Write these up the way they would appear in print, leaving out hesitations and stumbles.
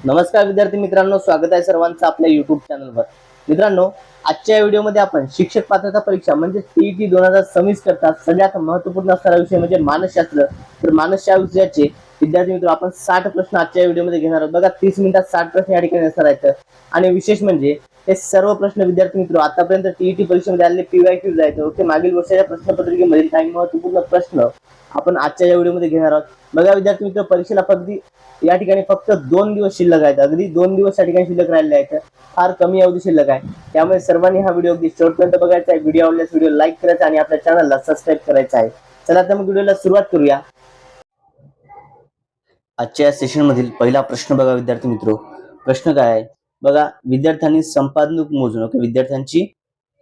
नमस्कार विद्यार्थी मित्रांनो, स्वागत आहे सर्वांचं आपल्या युट्यूब चॅनलवर. मित्रांनो, आजच्या व्हिडिओमध्ये आपण शिक्षक पात्रता परीक्षा म्हणजे टीईटी 2026 करता सगळ्यात महत्त्वपूर्ण असणारा विषय म्हणजे मानसशास्त्र. तर मानसशास्त्राचे विद्यार्थी मित्र आपण 60 प्रश्न आजच्या व्हिडिओमध्ये घेणार आहोत. बघा, 30 मिनिटात 60 प्रश्न या ठिकाणी असणार आहेत. आणि विशेष म्हणजे हे सर्व प्रश्न विद्यार्थी मित्र आतापर्यंत टीईटी परीक्षेमध्ये आलेले पीवायक्यूज आहेत. ओके, मागील वर्षाच्या प्रश्नपत्रिकेमधील काही महत्त्वपूर्ण प्रश्न आपण आजच्या या व्हिडिओमध्ये घेणार आहोत. बघा विद्यार्थी मित्र, परीक्षेला या ठिकाणी फक्त 2 दिवस शिल्लक आहेत. अगदी 2 दिवस या ठिकाणी शिल्लक राहिलेले आहेत. फार कमी अवधी शिल्लक आहे. त्यामुळे सर्वांनी हा व्हिडिओ अगदी शेवटपर्यंत बघायचा आहे. व्हिडिओ आवडल्यास व्हिडिओ लाईक करायचा आणि आपल्या चॅनलला सबस्क्राईब करायचं आहे. चला तर मग व्हिडिओला सुरुवात करूया. आजच्या सेशन मधील पहिला प्रश्न बघा विद्यार्थी मित्र. प्रश्न काय आहे बघा, विद्यार्थ्यांनी संपादक मोजून विद्यार्थ्यांची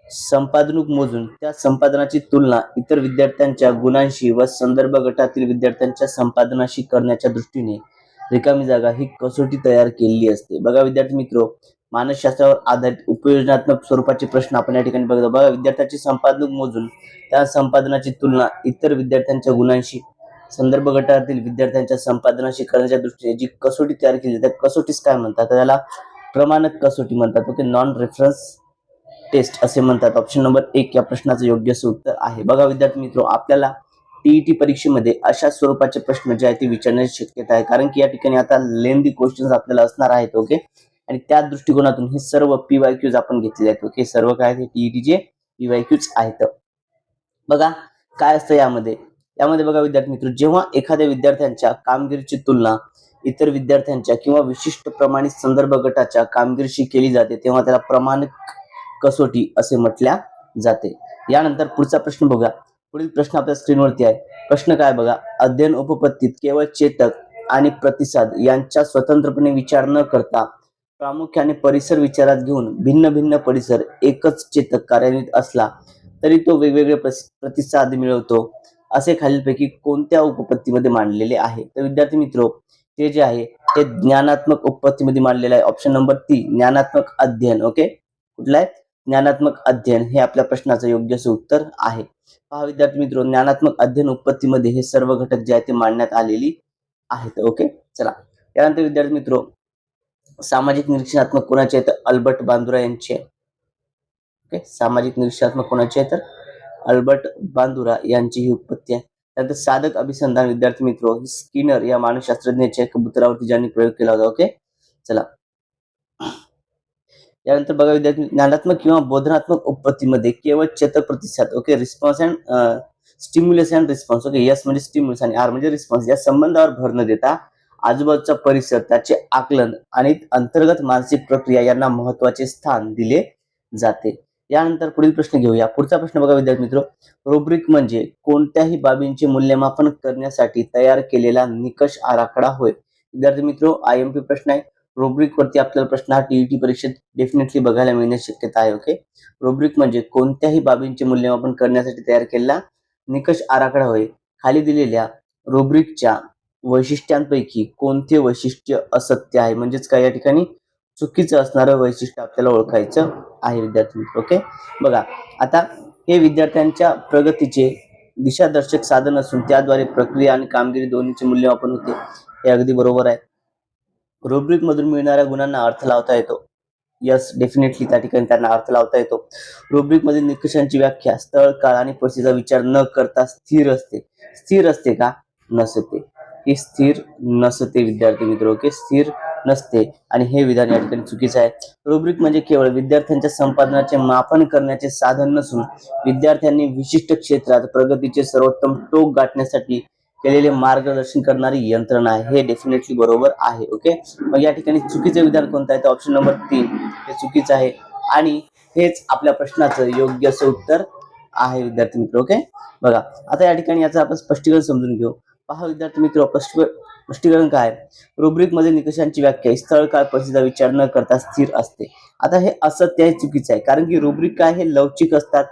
संपादक मोजून त्या संपादनाची तुलना इतर विद्यार्थ्यांच्या गुणांशी व संदर्भ गटातील विद्यार्थ्यांच्या संपादनाशी करण्याच्या दृष्टीने रिकामी जागा ही कसोटी तयार केलेली असते. बघा विद्यार्थी मित्र, मानसशास्त्रावर आधारित उपयोजनात्मक स्वरूपाचे प्रश्न आपण या ठिकाणी बघतो. बघा, विद्यार्थ्याची संपादक मोजून त्या संपादनाची तुलना इतर विद्यार्थ्यांच्या गुणांशी संदर्भ गटातील विद्यार्थ्यांच्या संपादनाशी करण्याच्या दृष्टीने जी कसोटी तयार केली त्या कसोटीस काय म्हणतात? त्याला प्रमाणक कसोटी म्हणतात. ओके, नॉन रेफरन्स टेस्ट असे म्हणतात. ऑप्शन नंबर 1 या प्रश्नाचं योग्य उत्तर आहे. बघा विद्यार्थी मित्र, आपल्याला टीईटी परीक्षेमध्ये अशा स्वरूपाचे प्रश्न जे आहेत ते विचारण्याची शक्यता आहे, कारण की या ठिकाणी आता लेंदी क्वेश्चन्स आपल्याला असणार आहेत. ओके, आणि त्या दृष्टिकोनातून हे सर्व पीवायक्यूज आपण घेतलेले आहेत. ओके, सर्व काय ते टीईटीचे पीवायक्यूज आहेत. बघा काय असतं यामध्ये बघा विद्यार्थी मित्र, जेव्हा एखाद्या विद्यार्थ्यांच्या कामगिरीची तुलना इतर विद्यार्थ्यांच्या किंवा विशिष्ट प्रमाणित संदर्भ गटाच्या कामगिरीशी केली जाते तेव्हा त्याला प्रमाणित कसोटी असे म्हटल्या जाते. यानंतर पुढचा प्रश्न बघा. पुढील प्रश्न आपल्या स्क्रीनवरती आहे. प्रश्न काय बघा, अध्ययन उपपत्तीत केवळ चेतक आणि प्रतिसाद यांचा स्वतंत्रपणे विचार न करता प्रामुख्याने परिसर विचारात घेऊन भिन्न भिन्न परिसर एकच चेतक कार्यान्वित असला तरी तो वेगवेगळे प्रतिसाद मिळवतो असे खालीलपैकी कोणत्या उपपत्तीमध्ये मांडलेले आहे? तर विद्यार्थी मित्र, ते जे आहे ते ज्ञानात्मक उपपत्तीमध्ये मांडलेले आहे. ऑप्शन नंबर 3 ज्ञानात्मक अध्ययन. ओके, कुठला आहे? ज्ञानात्मक अध्ययन हे आपल्या प्रश्नाचं योग्य उत्तर आहे. पहा विद्यार्थी मित्र, ज्ञानात्मक अध्ययन उपपत्तीमध्ये हे सर्व घटक जे आहेत ते मांडण्यात आलेली आहेत. ओके, चला त्यानंतर विद्यार्थी मित्र, सामाजिक निरीक्षणात्मक कोणाचे आहेत? अल्बर्ट बांदुरा यांचे. ओके, सामाजिक निरीक्षणात्मक कोणाचे आहेत? तर अल्बर्ट बांदुरा यांची ही उत्पत्ती आहे. त्यानंतर साधक अभिसंधान विद्यार्थी मित्र, स्किनर या मानसशास्त्रज्ञाच्या कबुतरावरती ज्यांनी प्रयोग केला होता. ओके, चला यानंतर बघा विद्यार्थी, ज्ञानात्मक किंवा बोधनात्मक उपपत्तीमध्ये केवळ चेतक प्रतिसाद. Okay, response and stimulus and response. Okay, yes म्हणजे स्टिम्युलस आणि आर म्हणजे रिस्पॉन्स या संबंधावर भर न देता आजूबाजूचा परिसर, त्याचे आकलन आणि अंतर्गत मानसिक प्रक्रिया यांना महत्वाचे स्थान दिले जाते. यानंतर पुढील प्रश्न घेऊया. पुढचा प्रश्न बघा विद्यार्थी मित्र, रुब्रिक म्हणजे कोणत्याही बाबींचे मूल्यमापन करण्यासाठी तयार केलेला निकष आराखडा होय. विद्यार्थी मित्र, आयएमपी प्रश्न आहे. रुब्रिक वरती आपल्याला प्रश्न हा टीईटी परीक्षेत डेफिनेटली बघायला मिळण्याची शक्यता आहे. ओके, रुब्रिक म्हणजे कोणत्याही बाबींचे मूल्यमापन करण्यासाठी तयार केलेला निकष आराखडा होय. खाली दिलेल्या रुब्रिकच्या वैशिष्ट्यांपैकी कोणते वैशिष्ट्य असत्य आहे, म्हणजेच काय या ठिकाणी चुकीचं असणारं वैशिष्ट्य आपल्याला ओळखायचं आहे विद्यार्थी. ओके, बघा आता हे विद्यार्थ्यांच्या प्रगतीचे दिशादर्शक साधन असून त्याद्वारे प्रक्रिया आणि कामगिरी दोन्हीचे मूल्यमापन होते. हे अगदी बरोबर आहे. रुब्रिक मधून मिळणाऱ्या गुणांना अर्थ लावता येतो. यस, डेफिनेटली त्या ठिकाणी त्यांना अर्थ लावता येतो. रुब्रिक मधील निकषांची व्याख्या स्थळ, काळ आणि परिस्थितीचा विचार न करता स्थिर असते. स्थिर असते का? नसते. ही स्थिर नसते विद्यार्थी मित्र. ओके, स्थिर नसते आणि हे विधान या ठिकाणी चुकीचं आहे. रुब्रिक म्हणजे केवळ विद्यार्थ्यांच्या संपादनाचे मापन करण्याचे साधन नसून विद्यार्थ्यांनी विशिष्ट क्षेत्रात प्रगतीचे सर्वोत्तम टोक गाठण्यासाठी केलेले मार्गदर्शन करणारी यंत्रणा आहे. हे डेफिनेटली बरोबर आहे. ओके, मग या ठिकाणी चुकीचं विधान कोणतं आहे? तर ऑप्शन नंबर 3 हे चुकीचं आहे आणि हेच आपल्या प्रश्नाचं योग्य उत्तर आहे विद्यार्थी मित्र. ओके, बघा आता या ठिकाणी याचं आपण स्पष्टीकरण समजून घेऊ. पहा विद्यार्थी मित्र, स्पष्टीकरण काय? रुब्रिक मध्ये निकषांची व्याख्या स्थळ, काळ, परिस्थितीचा विचार न करता स्थिर असते. आता हे असत्य आहे, चुकीचं आहे, कारण की रुब्रिक काय हे लवचिक असतात.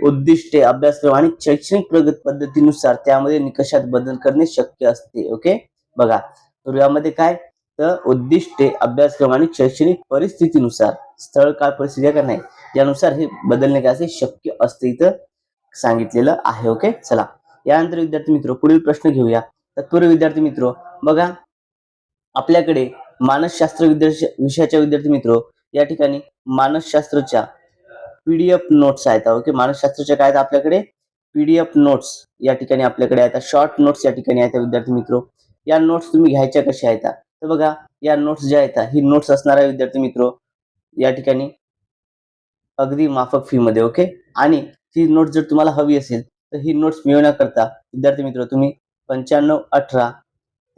उद्दिष्टे, अभ्यासक्रम आणि शैक्षणिक प्रगती पद्धतीनुसार त्यामध्ये निकषात बदल करणे शक्य असते. ओके, बघा तर यामध्ये काय, तर उद्दिष्टे, अभ्यासक्रम आणि शैक्षणिक परिस्थितीनुसार स्थळ, काळ, परिस्थिती का नाही यानुसार हे बदलणे काय असे शक्य असते इथं सांगितलेलं आहे. ओके, चला यानंतर विद्यार्थी मित्र पुढील प्रश्न घेऊया. तत्पूर्वी विद्यार्थी मित्र बघा, आपल्याकडे मानसशास्त्र विषयाच्या विद्यार्थी मित्र या ठिकाणी मानसशास्त्रच्या पीडीएफ नोट्स आहेत. ओके, मानसशास्त्राच्या काय आहेत आपल्याकडे पीडीएफ नोट्स या ठिकाणी आपल्याकडे आहेत. शॉर्ट नोट्स या ठिकाणी आहेत विद्यार्थी मित्र. या नोट्स तुम्ही घ्यायच्या कशा आहेत तर बघा, या नोट्स ज्या आहेत ही नोट्स असणार आहे विद्यार्थी मित्र या ठिकाणी अगदी माफक फी मध्ये. ओके, आणि ही नोट जर तुम्हाला हवी असेल तर ही नोट्स मिळवण्याकरता विद्यार्थी मित्र तुम्ही 9518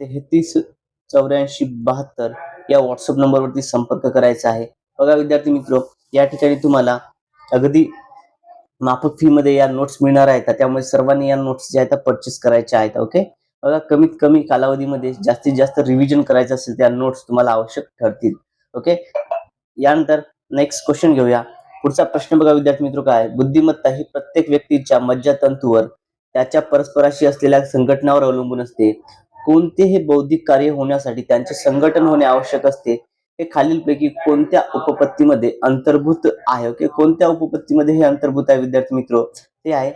338472 या व्हॉट्सअप नंबरवरती संपर्क करायचा आहे. बघा विद्यार्थी मित्र, या ठिकाणी तुम्हाला अगदी माफक फी मध्ये या नोट्स मिळणार आहेत, त्यामुळे सर्वांनी या नोट्स ज्या आहेत परचेस करायच्या आहेत. ओके, बघा कमीत कमी कालावधीमध्ये जास्तीत जास्त रिव्हिजन करायचं असेल त्या नोट्स तुम्हाला आवश्यक ठरतील. ओके, यानंतर नेक्स्ट क्वेश्चन घेऊया. पुढचा प्रश्न बघा विद्यार्थी मित्र, काय बुद्धिमत्ता ही प्रत्येक व्यक्तीच्या मज्जातंतूवर त्याच्या परस्पराशी असलेल्या संघटनावर अवलंबून असते. कोणतेही बौद्धिक कार्य होण्यासाठी त्यांचे संघटन होणे आवश्यक असते. हे खालीलपैकी कोणत्या उपपत्तीमध्ये अंतर्भूत आहे. ओके, कोणत्या उपपत्तीमध्ये हे अंतर्भूत आहे विद्यार्थी मित्र, ते आहे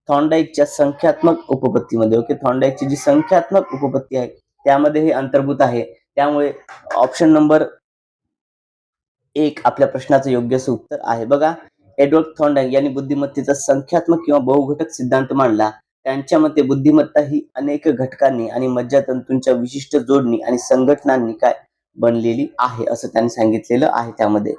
थॉर्नडाईकच्या संख्यात्मक उपपत्तीमध्ये. ओके, थॉर्नडाईकची जी संख्यात्मक उपपत्ती आहे त्यामध्ये हे अंतर्भूत आहे. त्यामुळे ऑप्शन नंबर 1 आपल्या प्रश्नाचं योग्य असं उत्तर आहे. बघा, एडवर्ड थॉर्नडाईक यांनी बुद्धिमत्तेचा संख्यात्मक किंवा बहुघटक सिद्धांत मांडला. त्यांच्या मते बुद्धिमत्ता ही अनेक घटकांनी आणि मज्जातंतूंच्या विशिष्ट जोडणी आणि संघटनांनी काय बनलेली आहे असं त्यांनी सांगितलेलं आहे त्यामध्ये.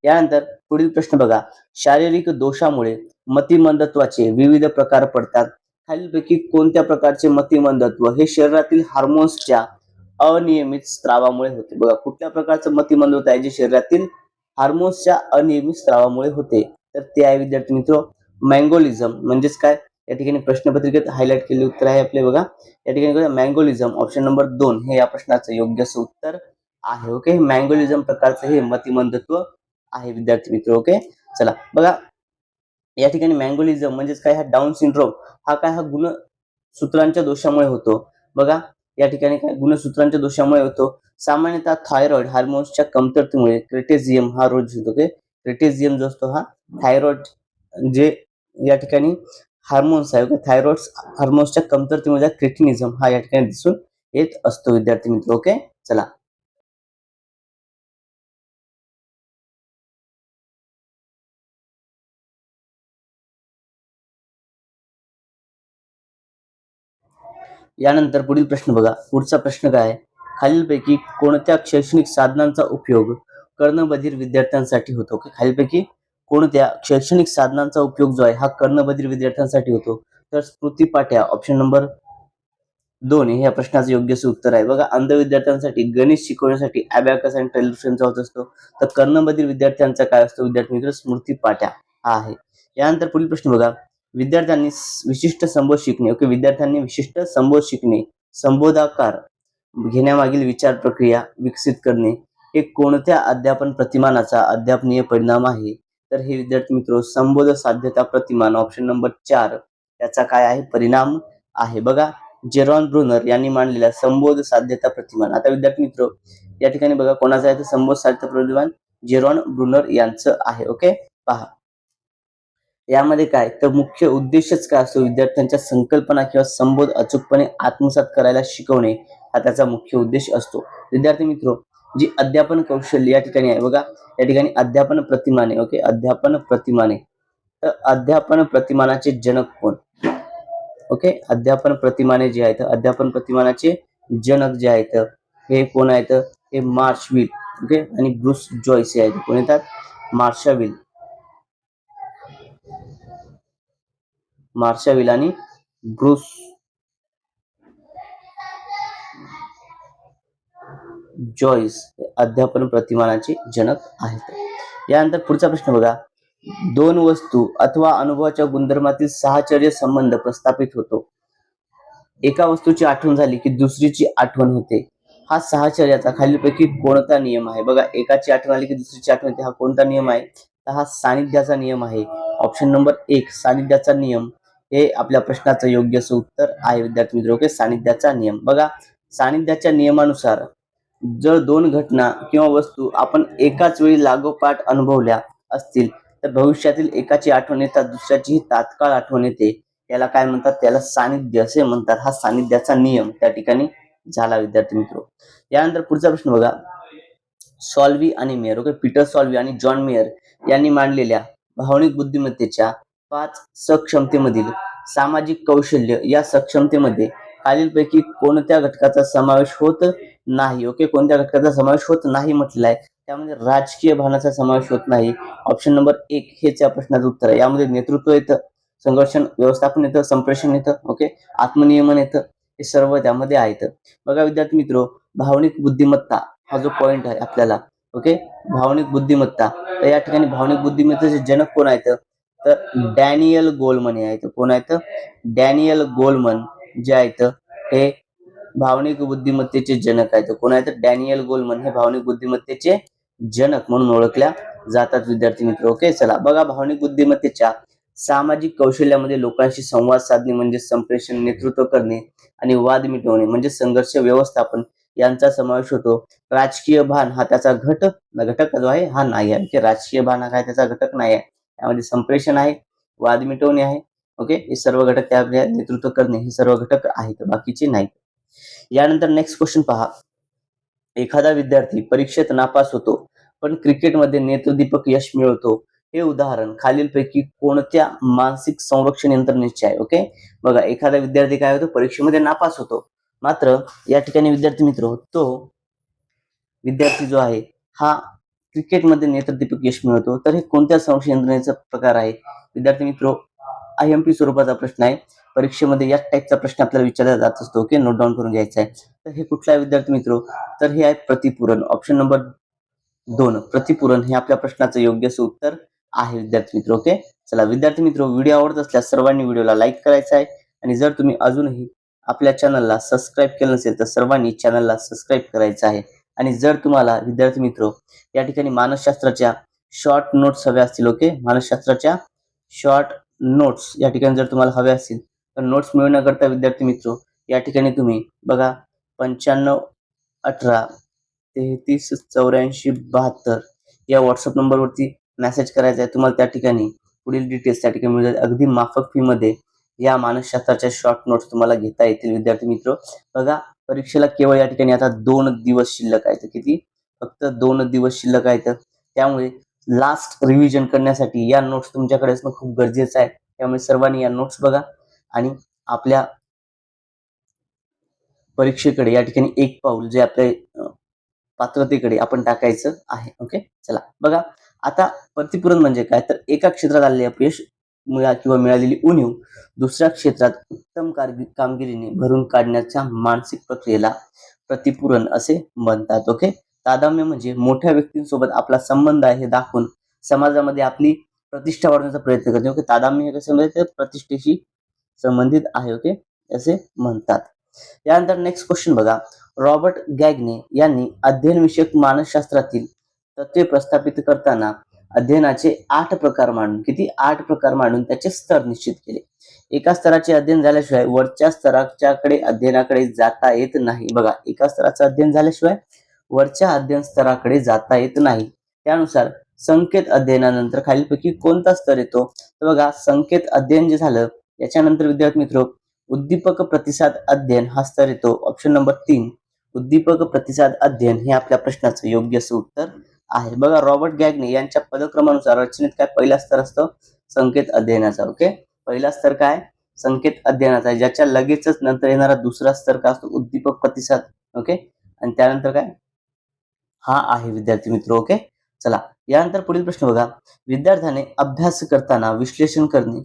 यानंतर पुढील प्रश्न बघा, शारीरिक दोषामुळे मतिमंदत्वाचे विविध प्रकार पडतात. खालीलपैकी कोणत्या प्रकारचे मतिमंदत्व हे शरीरातील हार्मोन्सच्या अनियमित स्त्रावामुळे होते. बघा, कुठल्या प्रकारचं मतिमंदत्व आहे जे शरीरातील हार्मोन्सच्या अनियमित स्त्रावामुळे होते, तर ते आहे विद्यार्थी मित्र मँगोलिझम. म्हणजेच काय, या ठिकाणी प्रश्नपत्रिकेत हायलाइट केलेले उत्तर आहे आपले. बघा, या ठिकाणी मँगोलिझम ऑप्शन नंबर 2 हे या प्रश्नाचं योग्य असं उत्तर आहे. ओके, मँगोलिझम प्रकारचं हे मतिमंदत्व आहे विद्यार्थी मित्र. ओके, चला बघा, या ठिकाणी मँगोलिझम म्हणजेच काय, हा डाऊन सिंड्रोम हा गुणसूत्रांच्या दोषामुळे होतो. बघा, या ठिकाणी काय गुणसूत्रांच्या दोषामुळे होतो. सामान्यतः थायरॉइड हार्मोन्सच्या कमतरतेमुळे क्रेटेझियम हा रोज होतो. ओके, क्रेटेझियम जो असतो हा थायरॉइड जे या ठिकाणी हार्मोन्स आहे. थायरॉइड हार्मोन्सच्या कमतरतेमुळे क्रेटिनिझम हा या ठिकाणी दिसून येत असतो विद्यार्थी मित्र. ओके, चला यानंतर पुढील प्रश्न बघा. पुढचा प्रश्न काय आहे, खालीलपैकी कोणत्या शैक्षणिक साधनांचा उपयोग कर्णबधिर विद्यार्थ्यांसाठी होतो. खालीलपैकी कोणत्या शैक्षणिक साधनांचा उपयोग जो आहे हा कर्णबधिर विद्यार्थ्यांसाठी होतो, तर स्मृतीपाट्या ऑप्शन नंबर 2 हे या प्रश्नाचं योग्य उत्तर आहे. बघा, अंध विद्यार्थ्यांसाठी गणित शिकवण्यासाठी अबॅकस आणि टेलिफ्रेमचा होत असतो, तर कर्णबधिर विद्यार्थ्यांचा काय असतो विद्यार्थी मित्र, स्मृतीपाट्या हा आहे. यानंतर पुढील प्रश्न बघा, विद्यार्थ्यांनी विशिष्ट संबोध शिकणे. ओके, विद्यार्थ्यांनी विशिष्ट संबोध शिकणे, संबोधाकार घेण्यामागील विचार प्रक्रिया विकसित करणे हे कोणत्या अध्यापन प्रतिमानाचा अध्यापनीय परिणाम आहे, तर हे विद्यार्थी मित्र संबोध साध्यता प्रतिमान ऑप्शन नंबर 4 याचा काय आहे परिणाम आहे. बघा, जेरॉन ब्रुनर यांनी मांडलेला संबोध साध्यता प्रतिमान. आता विद्यार्थी मित्र या ठिकाणी बघा कोणाचा आहे तर संबोध साध्यता प्रतिमान जेरॉन ब्रुनर यांचं आहे. ओके, पहा यामध्ये काय तर मुख्य उद्देशच काय असतो, विद्यार्थ्यांच्या संकल्पना किंवा संबोध अचूकपणे आत्मसात करायला शिकवणे हा त्याचा मुख्य उद्देश असतो. विद्यार्थी मित्र, जी अध्यापन कौशल्य या ठिकाणी आहे. बघा, या ठिकाणी अध्यापन प्रतिमाने. ओके, अध्यापन प्रतिमाने, तर अध्यापन प्रतिमानाचे जनक कोण. ओके, अध्यापन प्रतिमाने जे आहेत, अध्यापन प्रतिमानाचे जनक जे आहेत हे कोण आहेत, हे मार्शविल. ओके, आणि ब्रूस जॉयस हे आहेत. कोण येतात, मार्शाविल आणि ब्रूस जॉयस अध्यापन प्रतिमानाचे जनक आहेत. यानंतर पुढचा प्रश्न बघा, दोन वस्तू अथवा अनुभवाच्या गुणधर्मातील साहचर्य संबंध प्रस्थापित होतो. एका वस्तूची आठवण झाली की दुसरीची आठवण होते. हा साहचर्याचा खालीलपैकी कोणता नियम आहे. बघा, एकाची आठवण आली की दुसरीची आठवण होते, हा कोणता नियम आहे तर हा सानिध्याचा नियम आहे. ऑप्शन नंबर 1 सानिध्याचा नियम हे आपल्या प्रश्नाचं योग्य असं उत्तर आहे विद्यार्थी मित्र. ओके, सानिध्याचा नियम. बघा, सानिध्याच्या नियमानुसार जर दोन घटना किंवा वस्तू आपण एकाच वेळी लागोपाठ अनुभवल्या असतील तर भविष्यातील एकाची आठवण येतात दुसऱ्याची तात्काळ आठवण येते, याला काय म्हणतात, त्याला सानिध्य असे म्हणतात. हा सानिध्याचा नियम त्या ठिकाणी झाला विद्यार्थी मित्र. यानंतर पुढचा प्रश्न बघा, सॉल्व्ही आणि मेयर, ओके, पीटर सॉल्व्ही आणि जॉन मेयर यांनी मांडलेल्या भावनिक बुद्धिमत्तेच्या 5 सक्षमतेमधील सामाजिक कौशल्य या सक्षमतेमध्ये खालीलपैकी कोणत्या घटकाचा समावेश होत नाही? ओके, कोणत्या घटकाचा समावेश होत नाही म्हटलेला आहे. त्यामध्ये राजकीय भावनाचा समावेश होत नाही. ऑप्शन नंबर 1 हेच या प्रश्नाचं उत्तर आहे. यामध्ये नेतृत्व येतं, संघर्षण व्यवस्थापन येतं, संप्रेषण येतं, ओके, आत्मनियमन येतं, हे सर्व त्यामध्ये आहेत. बघा विद्यार्थी मित्र, भावनिक बुद्धिमत्ता हा जो पॉइंट आहे आपल्याला, ओके, भावनिक बुद्धिमत्ता, तर या ठिकाणी भावनिक बुद्धिमत्तेचे जनक कोण आहेत? तर डॅनियल गोलमन हे आहेत. कोण आहेत? डॅनियल गोलमन जे आहेत हे भावनिक बुद्धिमत्तेचे जनक आहेत. कोण आहेत? डॅनियल गोलमन हे भावनिक बुद्धिमत्तेचे जनक म्हणून ओळखल्या जातात विद्यार्थी मित्र. ओके, चला बघा, भावनिक बुद्धिमत्तेच्या सामाजिक कौशल्यामध्ये लोकांशी संवाद साधणे म्हणजे संप्रेषण, नेतृत्व करणे आणि वाद मिटवणे म्हणजे संघर्ष व्यवस्थापन यांचा समावेश होतो. राजकीय भान हा त्याचा घटक जो आहे हा नाही आहे. राजकीय भान हा काय त्याचा घटक नाही आहे. त्यामध्ये संप्रेषण आहे, वाद मिटवणे आहे, ओके, हे सर्व घटक, त्यामध्ये नेतृत्व करणे हे सर्व घटक आहेत, बाकीचे नाही. यानंतर नेक्स्ट क्वेश्चन पहा. एखादा विद्यार्थी परीक्षेत नापास होतो पण क्रिकेटमध्ये नेत्रदीपक यश मिळवतो, हे उदाहरण खालीलपैकी कोणत्या मानसिक संरक्षण यंत्रणेचे आहे? ओके, बघा, एखादा विद्यार्थी काय होतो, परीक्षेमध्ये नापास होतो, मात्र या ठिकाणी विद्यार्थी मित्र, तो विद्यार्थी जो आहे हा क्रिकेटमध्ये नेत्रदीपक यश मिळवतो, तर हे कोणत्या संरक्षण यंत्रणेचा प्रकार आहे? विद्यार्थी मित्र, IMP स्वरूपाचा प्रश्न आहे. परीक्षेमध्ये याच टाईपचा प्रश्न आपल्याला विचारला जात असतो. ओके, नोट डाऊन करून घ्यायचा आहे. तर हे कुठला आहे विद्यार्थी मित्र? तर हे आहे प्रतिपूरण. ऑप्शन नंबर 2 प्रतिपूरण हे आपल्या प्रश्नाचं योग्य उत्तर आहे विद्यार्थी मित्र. ओके, चला विद्यार्थी मित्र, व्हिडिओ आवडत असल्यास सर्वांनी व्हिडिओला लाईक करायचा आहे आणि जर तुम्ही अजूनही आपल्या चॅनलला सबस्क्राईब केलं नसेल तर सर्वांनी चॅनलला सबस्क्राईब करायचं आहे. आणि जर तुम्हाला विद्यार्थी मित्र या ठिकाणी मानसशास्त्राच्या शॉर्ट नोट्स हव्या असतील, ओके, मानसशास्त्राच्या शॉर्ट नोट्स या ठिकाणी जर तुम्हाला हव्या असतील तर नोट्स मिळवण्याकरता विद्यार्थी मित्र या ठिकाणी तुम्ही बघा 9518338472 या व्हॉट्सअप नंबरवरती मेसेज करायचा आहे. तुम्हाला त्या ठिकाणी पुढील डिटेल्स त्या ठिकाणी मिळतात. अगदी माफक फी मध्ये या मानसशास्त्राच्या शॉर्ट नोट्स तुम्हाला घेता येतील विद्यार्थी मित्र. बघा, परीक्षेला केवळ या ठिकाणी आता 2 दिवस शिल्लक आहेत. किती? फक्त 2 दिवस शिल्लक आहेत. त्यामुळे लास्ट रिव्हिजन करण्यासाठी या नोट्स तुमच्याकडे असणं खूप गरजेचं आहे. त्यामुळे सर्वांनी या नोट्स बघा आणि आपल्या परीक्षेकडे या ठिकाणी एक पाऊल जे आपल्या पात्रतेकडे आपण टाकायचं आहे. ओके, चला बघा, आता प्रतिपूरण म्हणजे काय? तर एका क्षेत्रात आलेले अपयश किंवा मिळालेली उणीव दुसऱ्या क्षेत्रात उत्तम कामगिरीने भरून काढण्याच्या मानसिक प्रक्रियेला प्रतिपूरण असे म्हणतात. ओके, तादाम्य म्हणजे मोठ्या व्यक्तींसोबत आपला संबंध आहे हे दाखवून समाजामध्ये आपली प्रतिष्ठा वाढवण्याचा प्रयत्न करणे. ओके, तादाम्य हे कसं म्हणजे प्रतिष्ठेशी संबंधित आहे. ओके, असे म्हणतात. यानंतर नेक्स्ट क्वेश्चन बघा. रॉबर्ट गॅग्ने यांनी अध्ययनविषयक मानसशास्त्रातील तत्वे प्रस्थापित करताना अध्ययनाचे 8 प्रकार मांडून, किती? 8 प्रकार मांडून त्याचे स्तर निश्चित केले. एका स्तराचे अध्ययन झाल्याशिवाय वरच्या स्तराच्याकडे अध्ययनाकडे जाता येत नाही. बघा, एका स्तराचं अध्ययन झाल्याशिवाय वरच्या अध्ययन स्तराकडे जाता येत नाही. त्यानुसार संकेत अध्ययनानंतर खालीलपैकी कोणता स्तर येतो? तर बघा, संकेत अध्ययन जे झालं याच्यानंतर विद्यार्थी मित्र उद्दीपक प्रतिसाद अध्ययन हा स्तर येतो. ऑप्शन नंबर 3 उद्दीपक प्रतिसाद अध्ययन हे आपल्या प्रश्नाचं योग्य उत्तर आहे. बघा, रॉबर्ट गॅग्ने यांच्या पदक्रमानुसार रचनेत काय पहिला स्तर असतो? संकेत अध्ययनाचा. ओके, पहिला स्तर काय? संकेत अध्ययनाचा. ज्याच्या लगेचच नंतर येणारा दुसरा स्तर काय असतो? उद्दीपक प्रतिसाद. ओके, आणि त्यानंतर काय? हा आहे विद्यार्थी मित्र. ओके, चला यानंतर पुढील प्रश्न बघा. विद्यार्थ्याने अभ्यास करताना विश्लेषण करणे,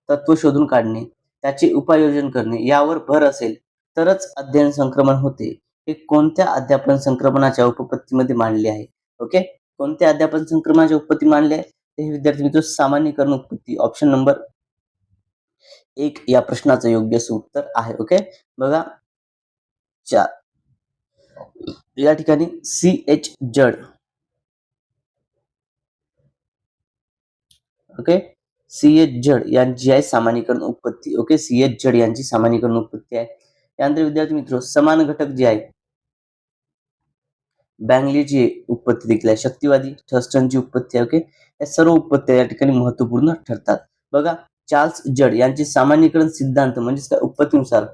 तत्व शोधून काढणे, त्याचे उपाययोजन करणे यावर भर असेल तरच अध्ययन संक्रमण होते. हे कोणत्या अध्यापन संक्रमणाच्या उपपत्तीमध्ये मांडले आहे? ओके, कोणत्या अध्यापन संक्रमणाच्या उपपत्ती मांडले आहे? हे विद्यार्थी मित्र सामान्यीकरण उपपत्ती. ऑप्शन नंबर 1 या प्रश्नाचं योग्य उत्तर आहे. ओके, बघा 4 या ठिकाणी CH जड, ओके, CH जड यांची आहे सामान्यीकरण उत्पत्ती. ओके, CH जड यांची सामान्यीकरण उत्पत्ती आहे. त्यानंतर विद्यार्थी मित्र समान घटक जे आहे बँगलीची उत्पत्ती देखील आहे. शक्तिवादी थर्स्टनची उत्पत्ती आहे. ओके, या सर्व उत्पत्त्या या ठिकाणी महत्वपूर्ण ठरतात. बघा, चार्ल्स जड यांची सामान्यीकरण सिद्धांत म्हणजे काय? उत्पत्तीनुसार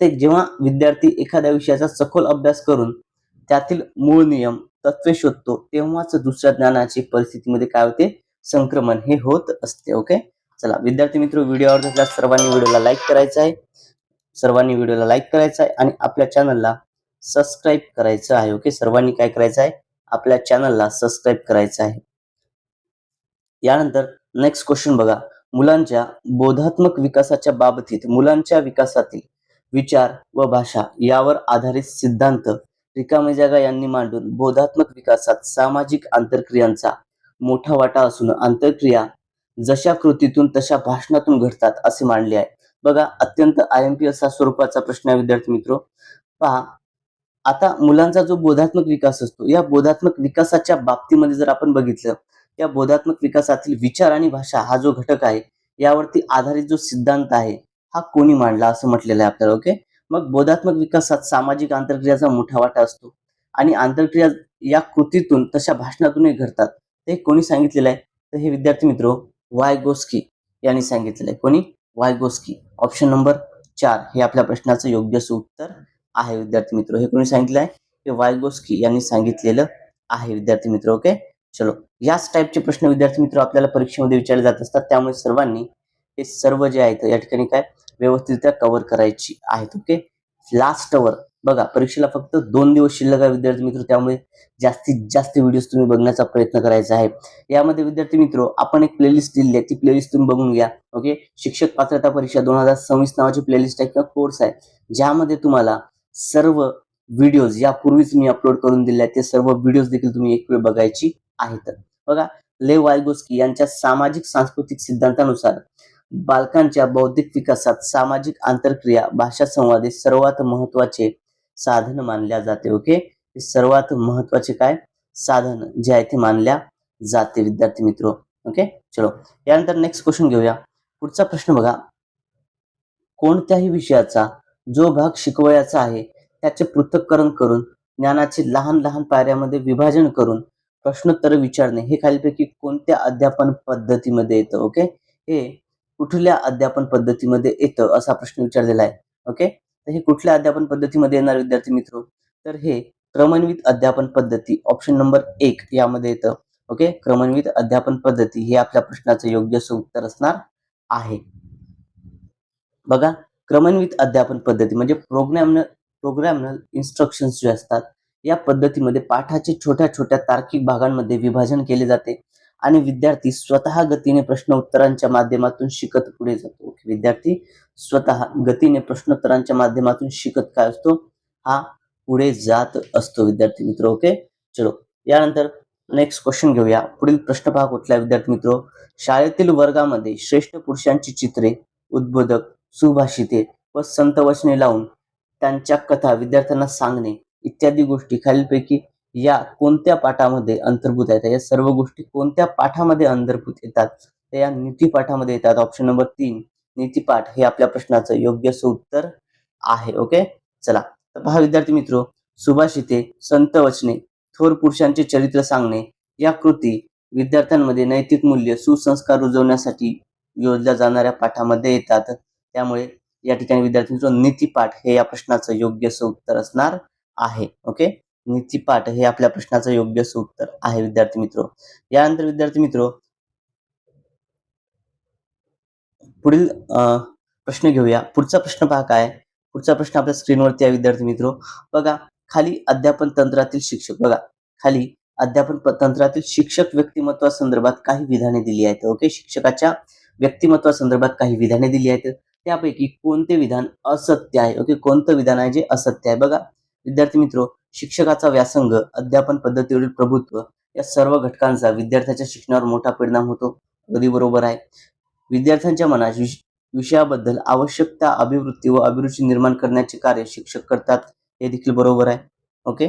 जेव्हा विद्यार्थी एखाद्या विषयाचा सखोल अभ्यास करून त्यातील मूळ नियम तत्वे शोधतो तेव्हाच दुसऱ्या ज्ञानाची परिस्थितीमध्ये काय होते, संक्रमण हे होत असते. ओके, चला विद्यार्थी मित्र, व्हिडिओ आवडत असल्यास सर्वांनी व्हिडिओला लाईक करायचा आहे, आणि आपल्या चॅनलला सबस्क्राईब करायचं आहे. ओके, सर्वांनी काय करायचं आहे, आपल्या चॅनलला सबस्क्राईब करायचं आहे. यानंतर नेक्स्ट क्वेश्चन बघा, मुलांच्या बोधात्मक विकासाच्या बाबतीत मुलांच्या विकासातील विचार व भाषा यावर आधारित सिद्धांत रिकामे जागा यांनी मांडून बोधात्मक विकासात सामाजिक आंतरक्रियांचा मोठा वाटा असून आंतरक्रिया जशा कृतीतून तशा भाषणातून घडतात असे मांडले आहे. बघा, अत्यंत IMP असा स्वरूपाचा प्रश्न आहे विद्यार्थी मित्र. पहा, आता मुलांचा जो बोधात्मक विकास असतो, या बोधात्मक विकासाच्या बाबतीमध्ये जर आपण बघितलं, या बोधात्मक विकासातील विचार आणि भाषा हा जो घटक आहे, यावरती आधारित जो सिद्धांत आहे हा कोणी मांडला असं म्हटलेलं आहे आपल्याला. ओके, मग बोधात्मक विकासात सामाजिक आंतरक्रियाचा मोठा वाटा असतो आणि आंतरक्रिया या कृतीतून तशा भाषणातूनही घडतात. ते कोणी सांगितलेलं आहे, तर हे विद्यार्थी मित्र वायगोस्की यांनी सांगितलेलं आहे. कोणी? वायगोस्की. ऑप्शन नंबर 4 हे आपल्या प्रश्नाचं योग्य उत्तर आहे विद्यार्थी मित्र. हे कोणी सांगितलं आहे, हे वायगोस्की यांनी सांगितलेलं आहे विद्यार्थी मित्र. ओके, चलो, याच टाईपचे प्रश्न विद्यार्थी मित्र आपल्याला परीक्षेमध्ये विचारले जात असतात, त्यामुळे सर्वांनी हे सर्व जे आहेत या ठिकाणी काय व्यवस्थितरित्या कव्हर करायची आहेत. ओके, लास्टवर बघा, परीक्षेला फक्त 2 दिवस शिल्लक आहे विद्यार्थी मित्र, त्यामुळे जास्तीत जास्त व्हिडिओज तुम्ही बघण्याचा प्रयत्न करायचा आहे. यामध्ये विद्यार्थी मित्र आपण एक प्लेलिस्ट दिली आहे, ती प्लेलिस्ट तुम्ही बघून घ्या. ओके, शिक्षक पात्रता परीक्षा 2026 नावाची प्लेलिस्ट आहे किंवा कोर्स आहे, ज्यामध्ये तुम्हाला सर्व व्हिडिओज यापूर्वीच मी अपलोड करून दिले आहेत, ते सर्व व्हिडिओज देखील तुम्ही एक वेळ बघायची आहेत. बघा, लेव वायगोस्की यांच्या सामाजिक सांस्कृतिक सिद्धांतानुसार बालकांच्या बौद्धिक विकासात सामाजिक आंतरक्रिया भाषा संवाद हे सर्वात महत्वाचे साधन मानल्या जाते. ओके, हे सर्वात महत्वाचे काय साधन जे आहे ते मानल्या जाते विद्यार्थी मित्र. ओके, चलो, यानंतर नेक्स्ट क्वेश्चन घेऊया. पुढचा प्रश्न बघा, कोणत्याही विषयाचा जो भाग शिकवायचा आहे त्याचे पृथक्करण करून ज्ञानाचे लहान लहान पायऱ्यामध्ये विभाजन करून प्रश्नोत्तर विचारणे हे खालीलपैकी कोणत्या अध्यापन पद्धतीमध्ये येतं? ओके, हे कुठल्या अध्यापन पद्धतीमध्ये येतं असा प्रश्न विचारलेला आहे. ओके, तर हे कुठल्या अध्यापन पद्धतीमध्ये येणार विद्यार्थी मित्र? तर हे क्रमन्वित अध्यापन पद्धती, ऑप्शन नंबर 1 यामध्ये येतं. ओके, क्रमन्वित अध्यापन पद्धती हे आपल्या प्रश्नाचं योग्य उत्तर असणार आहे. बघा, क्रमन्वित अध्यापन पद्धती म्हणजे प्रोग्रामल इन्स्ट्रक्शन्स जे असतात, या पद्धतीमध्ये पाठाचे छोट्या छोट्या तार्किक भागांमध्ये विभाजन केले जाते आणि विद्यार्थी स्वतः गतीने प्रश्न उत्तरांच्या माध्यमातून शिकत पुढे जातो. विद्यार्थी स्वतः गतीने प्रश्नोत्तरांच्या माध्यमातून शिकत काय असतो, हा पुढे जात असतो विद्यार्थी मित्र. ओके, चलो, यानंतर नेक्स्ट क्वेश्चन घेऊया. पुढील प्रश्न पहा कुठला विद्यार्थी मित्र, शाळेतील वर्गामध्ये श्रेष्ठ पुरुषांची चित्रे, उद्बोधक, सुभाषिते व संत वचने लावून त्यांच्या कथा विद्यार्थ्यांना सांगणे इत्यादी गोष्टी खालीलपैकी या कोणत्या पाठामध्ये अंतर्भूत आहेत? या सर्व गोष्टी कोणत्या पाठामध्ये अंतर्भूत येतात? तर या नीती पाठामध्ये येतात. ऑप्शन नंबर 3 नीतीपाठ हे आपल्या प्रश्नाचं योग्य उत्तर आहे. ओके, चला, तर पहा विद्यार्थी मित्र, सुभाषिते, संत वचने, थोर पुरुषांचे चरित्र सांगणे या कृती विद्यार्थ्यांमध्ये नैतिक मूल्य, सुसंस्कार रुजवण्यासाठी योजल्या जाणाऱ्या पाठामध्ये येतात. त्यामुळे या ठिकाणी विद्यार्थी मित्र नीतीपाठ हे या प्रश्नाचं योग्य उत्तर असणार आहे. ओके, नीतीपाठ हे आपल्या प्रश्नाचं योग्य उत्तर आहे विद्यार्थी मित्र. यानंतर विद्यार्थी मित्र पुढील प्रश्न घेऊया. पुढचा प्रश्न पहा काय, पुढचा प्रश्न आपल्या स्क्रीनवरती आहे विद्यार्थी मित्र. बघा, खाली अध्यापन तंत्रातील शिक्षक, बघा खाली अध्यापन तंत्रातील शिक्षक व्यक्तिमत्वासंदर्भात काही विधाने दिली आहेत. ओके, शिक्षकाच्या व्यक्तिमत्वासंदर्भात काही विधाने दिली आहेत, त्यापैकी कोणते विधान असत्य आहे? ओके, कोणतं विधान आहे जे असत्य आहे? बघा विद्यार्थी मित्र, शिक्षकाचा व्यासंग, अध्यापन पद्धतीवरील प्रभुत्व या सर्व घटकांचा विद्यार्थ्याच्या शिक्षणावर मोठा परिणाम होतो. अगदी बरोबर आहे. विद्यार्थ्यांच्या मनात विषयाबद्दल आवश्यकता, अभिवृत्ती व अभिरुची निर्माण करण्याचे कार्य शिक्षक करतात, हे देखील बरोबर आहे. ओके,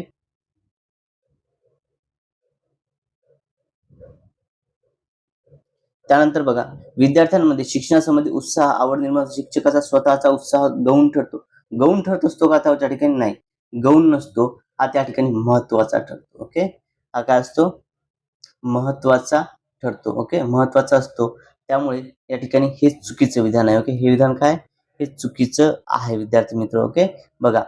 त्यानंतर बघा, विद्यार्थ्यांमध्ये शिक्षणासंबंधी उत्साह, आवड निर्माण, शिक्षकाचा स्वतःचा उत्साह गौण ठरतो. गौण ठरत असतो का त्या ठिकाणी? नाही, गौण नसतो, हा त्या ठिकाणी महत्वाचा ठरतो. ओके, हा काय असतो? महत्वाचा ठरतो. ओके, महत्वाचा असतो, त्यामुळे या ठिकाणी हे चुकीचं विधान आहे. ओके, हे विधान काय? हे चुकीचं आहे विद्यार्थी मित्र. ओके, बघा,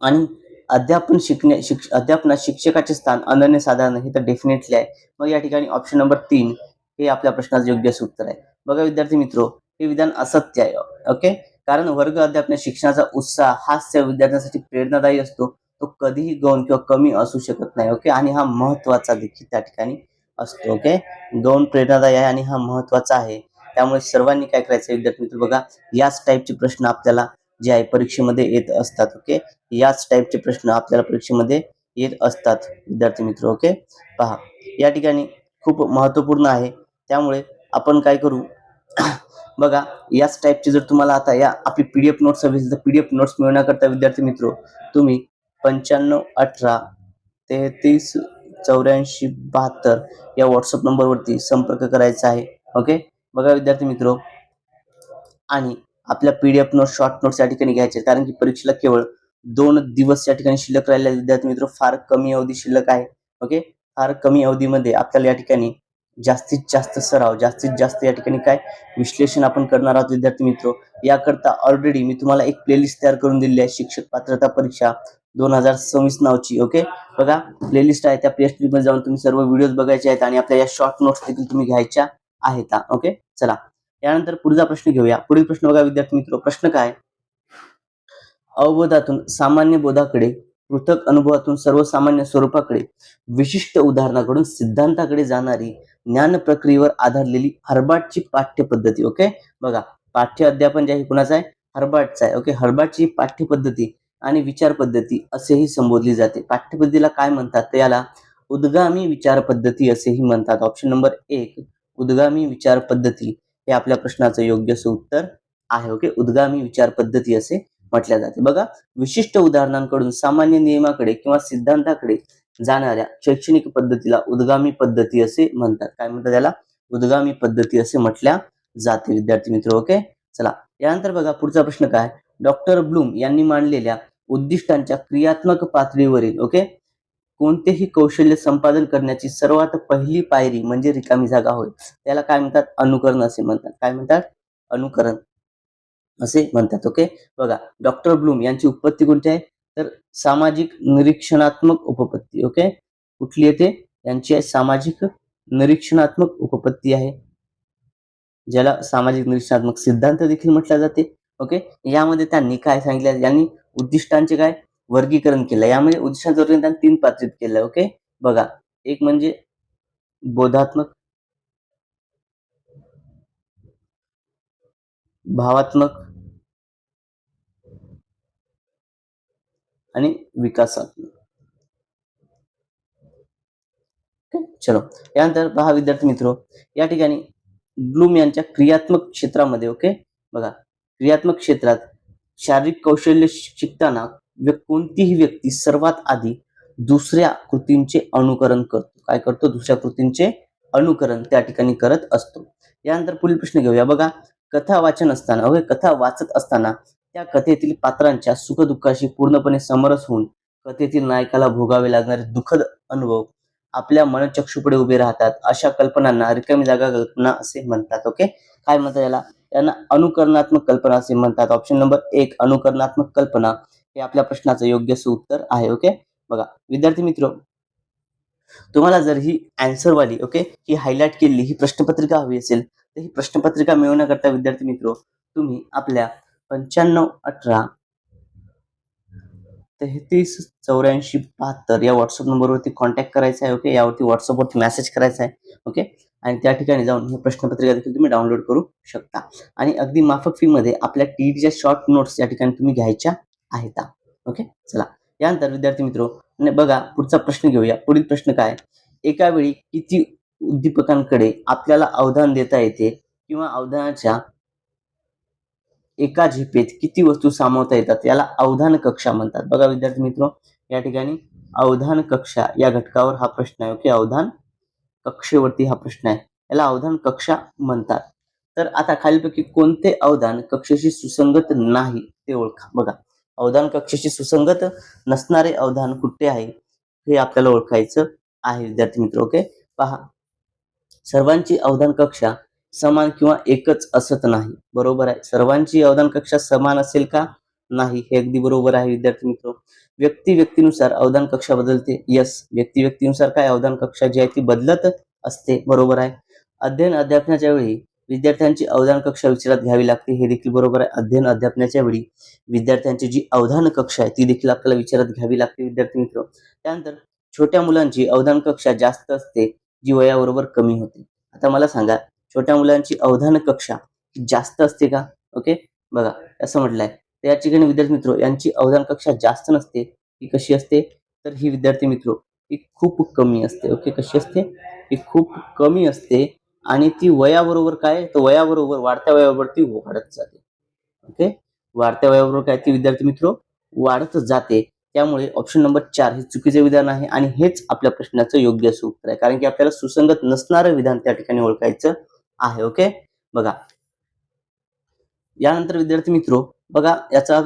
आणि अध्यापनात शिक्षकाचे स्थान अनन्यसाधारण हे तर डेफिनेटली आहे. मग या ठिकाणी ऑप्शन नंबर 3 हे आपल्या प्रश्नाचं योग्य उत्तर आहे. बघा विद्यार्थी मित्रो, हे विधान असत्य आहे. ओके, कारण वर्ग अध्यापनात शिक्षणाचा उत्साह हाच त्या विद्यार्थ्यांसाठी प्रेरणादायी असतो. तो कधीही गौण किंवा कमी असू शकत नाही. ओके, आणि हा महत्वाचा देखील त्या ठिकाणी असतो. ओके, गौण प्रेरणादायी आहे आणि हा महत्वाचा आहे. त्यामुळे सर्वांनी काय करायचं विद्यार्थी मित्र, बघा याच टाईपचे प्रश्न आपल्याला जे आहे परीक्षेमध्ये येत असतात. ओके, याच टाईपचे प्रश्न आपल्याला परीक्षेमध्ये येत असतात विद्यार्थी मित्र. ओके, पहा या ठिकाणी खूप महत्वपूर्ण आहे. त्यामुळे आपण काय करू बघा याच टाईपचे जर तुम्हाला आता या आपली पीडीएफ नोट्स हवी असेल तर पीडीएफ नोट्स मिळवण्याकरता विद्यार्थी मित्र तुम्ही 9518338472 या व्हॉट्सअप नंबरवरती संपर्क करायचा आहे. ओके, बघा विद्यार्थी मित्र, आणि आपल्या पीडीएफ नोट शॉर्ट नोट्स या ठिकाणी घ्यायचे, कारण की परीक्षेला केवळ 2 दिवस या ठिकाणी शिल्लक राहिलेले विद्यार्थी मित्र, फार कमी अवधी शिल्लक आहे. ओके, फार कमी अवधीमध्ये आपल्याला या ठिकाणी जास्तीत जास्त सराव, जास्तीत जास्त या ठिकाणी काय विश्लेषण आपण करणार आहोत विद्यार्थी मित्र. याकरता ऑलरेडी मी तुम्हाला एक प्लेलिस्ट तयार करून दिलेली आहे, शिक्षक पात्रता परीक्षा 2026 नावची. ओके, बघा प्लेलिस्ट आहे, त्या प्लेलिस्ट मध्ये जाऊन तुम्ही सर्व व्हिडिओज बघायचे आहेत आणि आपल्या या शॉर्ट नोट्स देखील तुम्ही घ्यायच्या आहेत. ओके, चला यानंतर पुढचा प्रश्न घेऊया. पुढील प्रश्न बघा विद्यार्थी मित्र, प्रश्न काय, अवबोधातून सामान्य बोधाकडे, पृथक अनुभवातून सर्वसामान्य स्वरूपाकडे, विशिष्ट उदाहरणाकडून सिद्धांताकडे जाणारी ज्ञान प्रक्रियेवर आधारलेली हर्बाटची पाठ्यपद्धती. ओके, बघा पाठ्य अध्यापन जे आहे कुणाचं आहे, हर्बाटचं आहे. ओके, हर्बाटची पाठ्यपद्धती आणि विचार पद्धती असेही संबोधली जाते. पाठ्यपद्धतीला काय म्हणतात तर याला उद्गामी विचार पद्धती असेही म्हणतात. ऑप्शन नंबर 1 उद्गामी विचार पद्धती हे आपल्या प्रश्नाचं योग्य उत्तर आहे. ओके, उद्गामी विचार पद्धती असे म्हटल्या जाते. बघा विशिष्ट उदाहरणांकडून सामान्य नियमाकडे किंवा सिद्धांताकडे जाणाऱ्या शैक्षणिक पद्धतीला उद्गामी पद्धती असे म्हणतात. काय म्हणतात त्याला, उद्गामी पद्धती असे म्हटल्या जाते विद्यार्थी मित्र. ओके, चला यानंतर बघा पुढचा प्रश्न काय, डॉक्टर ब्लूम यांनी मांडलेल्या उद्दिष्टांच्या क्रियात्मक पातळीवरील ओके कोणतेही कौशल्य संपादन करण्याची सर्वात पहिली पायरी म्हणजे रिकामी जागा होय. त्याला काय म्हणतात, अनुकरण असे म्हणतात. काय म्हणतात, अनुकरण असे म्हणतात. ओके, बघा डॉक्टर ब्लूम यांची उत्पत्ती कोणती आहे तर सामाजिक निरीक्षणात्मक उपपत्ती. ओके, कुठली येते, यांची आहे सामाजिक निरीक्षणात्मक उपपत्ती आहे, ज्याला सामाजिक निरीक्षणात्मक सिद्धांत देखील म्हटले जाते. ओके, यामध्ये त्यांनी काय सांगितलं, यांनी उद्दिष्टांचे काय वर्गीकरण केलं. यामध्ये उद्दिष्टांचं वर्गीकरण त्यांनी 3 पातळीत केलं. ओके, बघा एक म्हणजे बोधात्मक, भावात्मक आणि विकासात्मक. चलो यानंतर पहा विद्यार्थी मित्र, या ठिकाणी ब्लूम यांच्या क्रियात्मक क्षेत्रामध्ये ओके बघा क्रियात्मक क्षेत्रात शारीरिक कौशल्य शिकताना कोणतीही व्यक्ती सर्वात आधी दुसऱ्या कृतींचे अनुकरण करतो. काय करतो, दुसऱ्या कृतींचे अनुकरण त्या ठिकाणी करत असतो. यानंतर पुढील प्रश्न घेऊया. बघा कथा वाचन असताना ओके कथा वाचत असताना त्या कथेतील पात्रांच्या सुखदुःखाशी पूर्णपणे समरस होऊन कथेतील नायकाला भोगावे लागणारे दुःखद अनुभव आपल्या मनचक्षुपुढे उभे राहतात. अशा कल्पनांना रिकामी जागा कल्पना असे म्हणतात. ओके, काय म्हणतात याला, यांना अनुकरणात्मक कल्पना असे म्हणतात. ऑप्शन नंबर 1 अनुकरणात्मक कल्पना हे आपल्या प्रश्नाचं योग्य उत्तर आहे. ओके, बघा विद्यार्थी मित्र, तुम्हाला जर ही आन्सर वाली ओके ही हायलाइट केलेली ही प्रश्नपत्रिका हवी असेल तर ही प्रश्नपत्रिका मिळवण्याकरता विद्यार्थी मित्र तुम्ही आपल्या 9518338472 या व्हॉट्सअप नंबरवरती कॉन्टॅक्ट करायचा आहे. ओके, यावरती व्हॉट्सअपवरती मेसेज करायचा आहे. ओके, आणि त्या ठिकाणी जाऊन ही प्रश्नपत्रिका देखील तुम्ही डाउनलोड करू शकता आणि अगदी माफक फी मध्ये आपल्या टीईटीच्या शॉर्ट नोट्स या ठिकाणी तुम्ही घ्यायच्या आहेत. ओके, चला यानंतर विद्यार्थी मित्र बघा पुढचा प्रश्न घेऊया. पुढील प्रश्न काय, एका वेळी किती उद्दीपकांकडे आपल्याला अवधान देता येते किंवा अवधानाच्या एका झेपेत किती वस्तू सामावता येतात याला अवधान कक्षा म्हणतात. बघा विद्यार्थी मित्र, या ठिकाणी अवधान कक्षा या घटकावर हा प्रश्न आहे. ओके, अवधान कक्षेवरती हा प्रश्न आहे, याला अवधान कक्षा म्हणतात. तर आता खालीलपैकी कोणते अवधान कक्षेशी सुसंगत नाही ते ओळखा. बघा अवधान कक्षेशी सुसंगत नसणारे अवधान कुठे आहे हे आपल्याला ओळखायचं आहे विद्यार्थी मित्र. ओके, पहा सर्वांची अवधान कक्षा समान किंवा एकच असत नाही. बरोबर आहे, सर्वांची अवधान कक्षा समान असेल का नाही, हे अगदी बरोबर आहे विद्यार्थी मित्र. व्यक्ती व्यक्तीनुसार अवधान कक्षा बदलते. यस, व्यक्ती व्यक्तीनुसार काय अवधान कक्षा जी आहे ती बदलत असते. बरोबर आहे. अध्ययन अध्यापनाच्या वेळी विद्यार्थ्यांची अवधान कक्षा विचारात घ्यावी लागते. हे देखील बरोबर आहे. अध्ययन अध्यापनाच्या वेळी विद्यार्थ्यांची जी अवधान कक्षा आहे ती देखील आपल्याला विचारात घ्यावी लागते विद्यार्थी मित्र. त्यानंतर छोट्या मुलांची अवधान कक्षा जास्त असते, जी वयाबरोबर कमी होते. आता मला सांगा, छोट्या मुलांची अवधान कक्षा जास्त असते का? ओके, बघा असं म्हटलंय. तर या ठिकाणी विद्यार्थी मित्र यांची अवधान कक्षा जास्त नसते. ही कशी असते? तर ही विद्यार्थी मित्र ही खूप कमी असते. ओके, कशी असते? ही खूप कमी असते आणि ती वयाबरोबर काय, तर वयाबरोबर वाढत्या वयाबरोबर ती वाढत जाते. ओके, वाढत्या वयाबरोबर काय ती विद्यार्थी मित्र वाढत जाते. त्यामुळे ऑप्शन नंबर 4 हे चुकीचे विधान आहे आणि हेच आपल्या प्रश्नाचं योग्य असं उत्तर आहे. कारण की आपल्याला सुसंगत नसणारं विधान त्या ठिकाणी ओळखायचं आहे. ओके, बघा यानंतर विद्यार्थी मित्र बघा याचा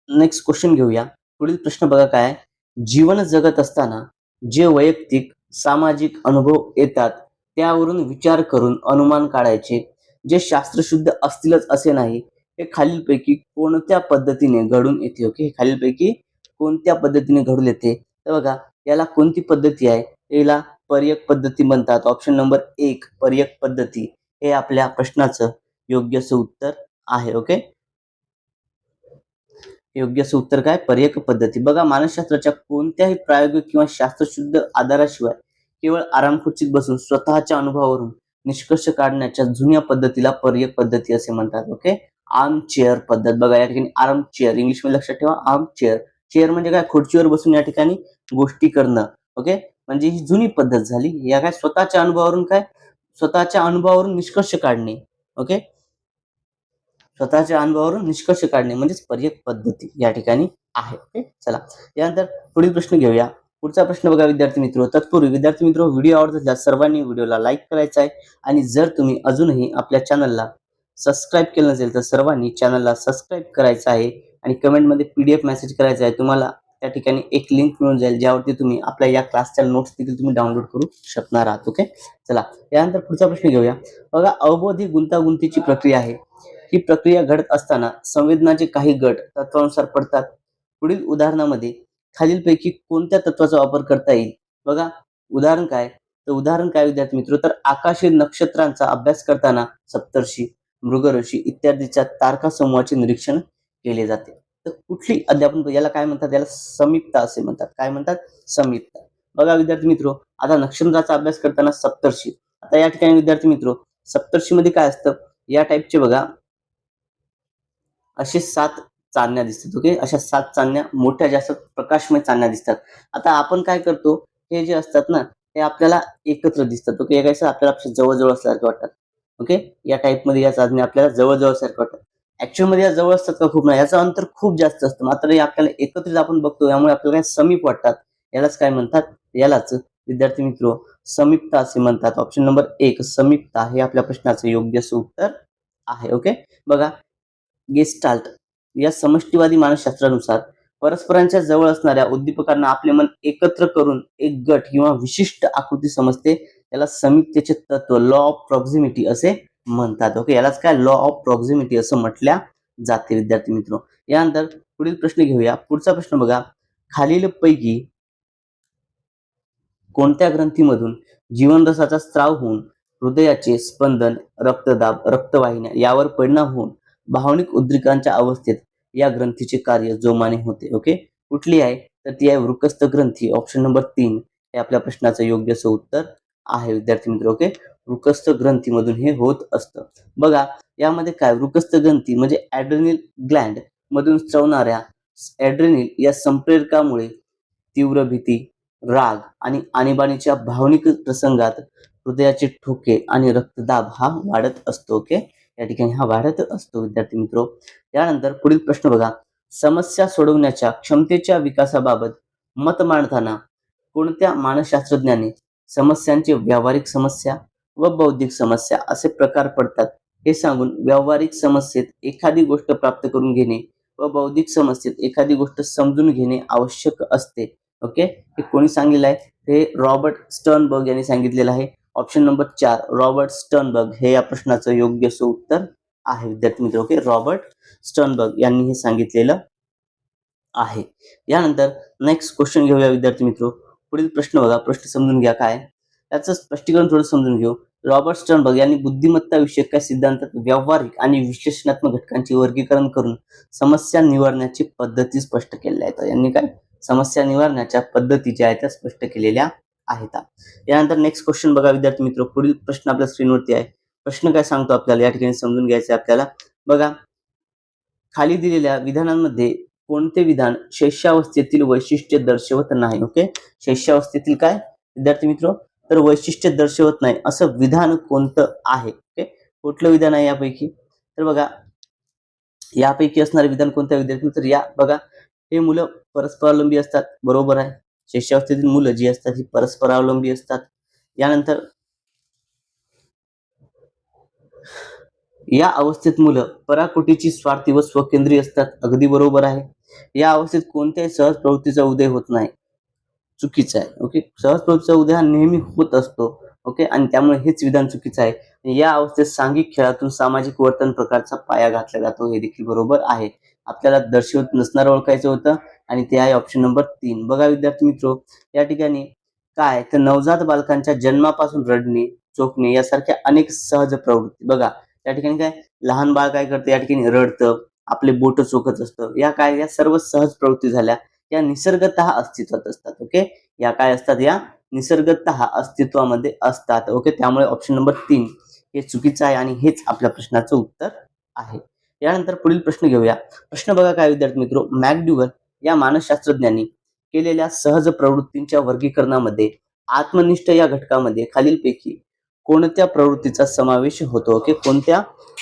नेक्स्ट क्वेश्चन घेऊया. पुढील प्रश्न बघा काय आहे? जीवन जगत असताना जे वैयक्तिक सामाजिक अनुभव येतात त्यावरून विचार करून अनुमान काढायचे. जे शास्त्रशुद्ध असतीलच असे नाही. हे खालीलपैकी कोणत्या पद्धतीने घडून येते? ओके, खालीलपैकी कोणत्या पद्धतीने घडून येते? तर बघा याला कोणती पद्धती आहे? याला पर्यक पद्धती म्हणतात. ऑप्शन नंबर 1 पर्यक पद्धती हे आपल्या प्रश्नाचं योग्य असं उत्तर आहे. ओके, योग्य असं उत्तर काय? पर्यक पद्धती. बघा मानसशास्त्राच्या कोणत्याही प्रायोगिक किंवा शास्त्रशुद्ध आधाराशिवाय केवळ आरामखुर्चीत बसून स्वतःच्या अनुभवावरून निष्कर्ष काढण्याच्या जुन्या पद्धतीला पर्यक पद्धती असे म्हणतात. ओके, आर्म चेअर पद्धत. बघा या ठिकाणी आर्म चेअर इंग्लिश मध्ये लक्षात ठेवा. आर्म चेअर, चेअर म्हणजे काय? खुर्चीवर बसून या ठिकाणी गोष्टी करणं. ओके, म्हणजे ही जुनी पद्धत झाली. या काय स्वतःच्या अनुभवावरून काय? स्वतःच्या अनुभवावरून निष्कर्ष काढणे. ओके, स्वतःच्या अनुभवावरून निष्कर्ष काढणे म्हणजेच पर्यक पद्धती या ठिकाणी आहे. ओके, चला यानंतर पुढील प्रश्न घेऊया. पुढचा प्रश्न बघा विद्यार्थी मित्र. तत्पूर्वी विद्यार्थी मित्र व्हिडिओ आवडत असल्यास सर्वांनी व्हिडिओला लाईक करायचा आहे आणि जर तुम्ही अजूनही आपल्या चॅनलला सबस्क्राईब केलं नसेल तर सर्वांनी चॅनलला सबस्क्राईब करायचं आहे आणि कमेंटमध्ये PDF मेसेज करायचा आहे. तुम्हाला त्या ठिकाणी एक लिंक मिळून जाईल ज्यावरती तुम्ही आपल्या या क्लासच्या नोट्स देखील तुम्ही डाउनलोड करू शकणार आहात. ओके, चला यानंतर पुढचा प्रश्न घेऊया. बघा अवबोध ही गुंतागुंतीची प्रक्रिया आहे. ही प्रक्रिया घडत असताना संवेदनाचे काही गट तत्वानुसार पडतात. पुढील उदाहरणामध्ये खालीलपैकी कोणत्या तत्वाचा वापर करता येईल? बघा उदाहरण काय? तर उदाहरण काय विद्यार्थी मित्र? तर आकाशीय नक्षत्रांचा अभ्यास करताना सप्तर्षी, मृगऋषी इत्यादीच्या तारका समूहाचे निरीक्षण केले जाते. तर कुठली अध्यापन याला काय म्हणतात? याला समीपता असे म्हणतात. काय म्हणतात? समीपता. बघा विद्यार्थी मित्र आता नक्षत्राचा अभ्यास करताना सप्तर्षी. आता या ठिकाणी विद्यार्थी मित्र सप्तर्षी मध्ये काय असतं? या टाईपचे बघा असे 7 चांदण्या दिसतात. ओके, अशा 7 चांदण्या मोठ्या जास्त प्रकाशमय चांदण्या दिसतात. आता आपण काय करतो? हे जे असतात ना हे आपल्याला एकत्र दिसतात. ओके, हे कसं आपल्याला जवळ असल्यासारखं वाटतात. ओके, या टाईप मध्ये या चांदण्या आपल्याला जवळ सारखं वाटतात. ऍक्च्युअल मध्ये या जवळ असतात का? खूप नाही, याचं अंतर खूप जास्त असतं. मात्र हे आपल्याला एकत्रित आपण बघतो यामुळे आपल्याला समीप वाटतात. यालाच काय म्हणतात? यालाच विद्यार्थी मित्र समीपता असे म्हणतात. ऑप्शन नंबर 1 समीपता हे आपल्या प्रश्नाचं योग्य असं उत्तर आहे. ओके, बघा गेस्टाल्ट या समष्टीवादी मानसशास्त्रानुसार परस्परांच्या जवळ असणाऱ्या उद्दीपकांना आपले मन एकत्र करून एक गट किंवा विशिष्ट आकृती समजते. याला समीपतेचे तत्व लॉ ऑफ प्रॉक्झिमिटी असे म्हणतात. ओके, यालाच काय? लॉ ऑफ प्रॉक्झिमिटी असं म्हटल्या जाते विद्यार्थी मित्र. यानंतर पुढील प्रश्न घेऊया. पुढचा प्रश्न बघा. खालील पैकी कोणत्या ग्रंथीमधून जीवनरसाचा स्त्राव होऊन हृदयाचे स्पंदन, रक्तदाब, रक्तवाहिन्या यावर परिणाम होऊन भावनिक उद्रेकांच्या अवस्थेत या ग्रंथीचे कार्य जोमाने होते? ओके, कुठली आहे? तर ती आहे वृकस्थ ग्रंथी. ऑप्शन नंबर 3 हे आपल्या प्रश्नाचं योग्य असं उत्तर आहे विद्यार्थी मित्र. ओके, वृकस्थ ग्रंथीमधून हे होत असतं. बघा यामध्ये काय? वृकस्थ ग्रंथी म्हणजे ऍड्रेनल ग्लँड मधून स्रवणाऱ्या ऍड्रेनल या संप्रेरकामुळे तीव्र भीती, राग आणि आणीबाणीच्या भावनिक प्रसंगात हृदयाचे ठोके आणि रक्तदाब हा वाढत असतो. ओके, या ठिकाणी हा वाढत असतो विद्यार्थी मित्र. त्यानंतर पुढील प्रश्न बघा. समस्या सोडवण्याच्या क्षमतेच्या विकासाबाबत मत मांडताना कोणत्या मानसशास्त्रज्ञाने समस्यांचे व्यावहारिक समस्या व बौद्धिक समस्या असे प्रकार पडतात हे सांगून व्यावहारिक समस्येत एखादी गोष्ट प्राप्त करून घेणे व बौद्धिक समस्येत एखादी गोष्ट समजून घेणे आवश्यक असते? ओके, हे कोणी सांगितलं आहे? हे रॉबर्ट स्टर्नबर्ग यांनी सांगितलेलं आहे. ऑप्शन नंबर 4 रॉबर्ट स्टर्नबर्ग हे या प्रश्नाचं योग्य असं उत्तर आहे विद्यार्थी मित्र. ओके, रॉबर्ट स्टर्नबर्ग यांनी हे सांगितलेलं आहे. यानंतर नेक्स्ट क्वेश्चन घेऊया विद्यार्थी मित्र. पुढील प्रश्न बघा, प्रश्न समजून घ्या काय याचं स्पष्टीकरण थोडं समजून घेऊ. रॉबर्ट स्टर्नबर्ग यांनी बुद्धिमत्ता विषयक काय सिद्धांतात व्यावहारिक आणि विश्लेषणात्मक घटकांचे वर्गीकरण करून समस्या निवारण्याची पद्धती स्पष्ट केलेल्या आहेत. यांनी काय समस्या निवारण्याच्या पद्धती ज्या आहेत त्या स्पष्ट केलेल्या आहेत. यानंतर नेक्स्ट क्वेश्चन बघा विद्यार्थी मित्र. पुढील प्रश्न आपल्या स्क्रीनवरती आहे. प्रश्न काय सांगतो आपल्याला या ठिकाणी समजून घ्यायचं आहे आपल्याला. बघा, खाली दिलेल्या विधानांमध्ये कोणते विधान शैशवावस्थेतील वैशिष्ट्य दर्शवत नाही. ओके, शैशवावस्थेतील काय विद्यार्थी मित्र, तर वैशिष्ट्य दर्शवत नाही असं विधान कोणतं आहे. ओके, कुठलं विधान आहे यापैकी, तर बघा यापैकी असणारे विधान कोणत्या विद्यार्थी मित्र, या बघा हे मुलं परस्परावलंबी असतात, बरोबर आहे. शैशवावस्थेतील मुलं जी असतात ही परस्परावलंबी असतात. यानंतर या अवस्थेत मुलं पराकोटीची स्वार्थी व स्वकेंद्री असतात, अगदी बरोबर आहे. या अवस्थेत कोणत्याही सहज प्रवृत्तीचा उदय होत नाही, चुकीचं आहे. ओके, सहज प्रवृत्तीचा उदय हा नेहमी होत असतो. ओके, आणि त्यामुळे हेच विधान चुकीचं आहे. या अवस्थेत सांघिक खेळातून सामाजिक वर्तन प्रकारचा पाया घातला जातो, हे देखील बरोबर आहे. आपल्याला दर्शवत नसणारं ओळखायचं होतं आणि ते आहे ऑप्शन नंबर 3. बघा विद्यार्थी मित्र, या ठिकाणी काय तर नवजात बालकांच्या जन्मापासून रडणे, चोखणे यासारख्या अनेक सहज प्रवृत्ती. बघा या ठिकाणी काय लहान बाळ काय करतं, या ठिकाणी रडतं, आपले बोट चोखत असतं, या सर्व सहज प्रवृत्ती झाल्या, या निसर्गतः अस्तित्वात असतात. ओके, या काय असतात, या निसर्गतः अस्तित्वामध्ये असतात. ओके, त्यामुळे ऑप्शन नंबर 3 हे चुकीचं आहे आणि हेच आपल्या प्रश्नाचं उत्तर आहे. यानंतर पुढील प्रश्न घेऊया. प्रश्न बघा काय विद्यार्थी मित्र, मॅकडुगल या मानसशास्त्रज्ञांनी केलेल्या सहज प्रवृत्तींच्या वर्गीकरणामध्ये आत्मनिष्ठ या घटकामध्ये खालीलपैकी कोणत्या प्रवृत्तीचा समावेश होतो. ओके, कोणत्या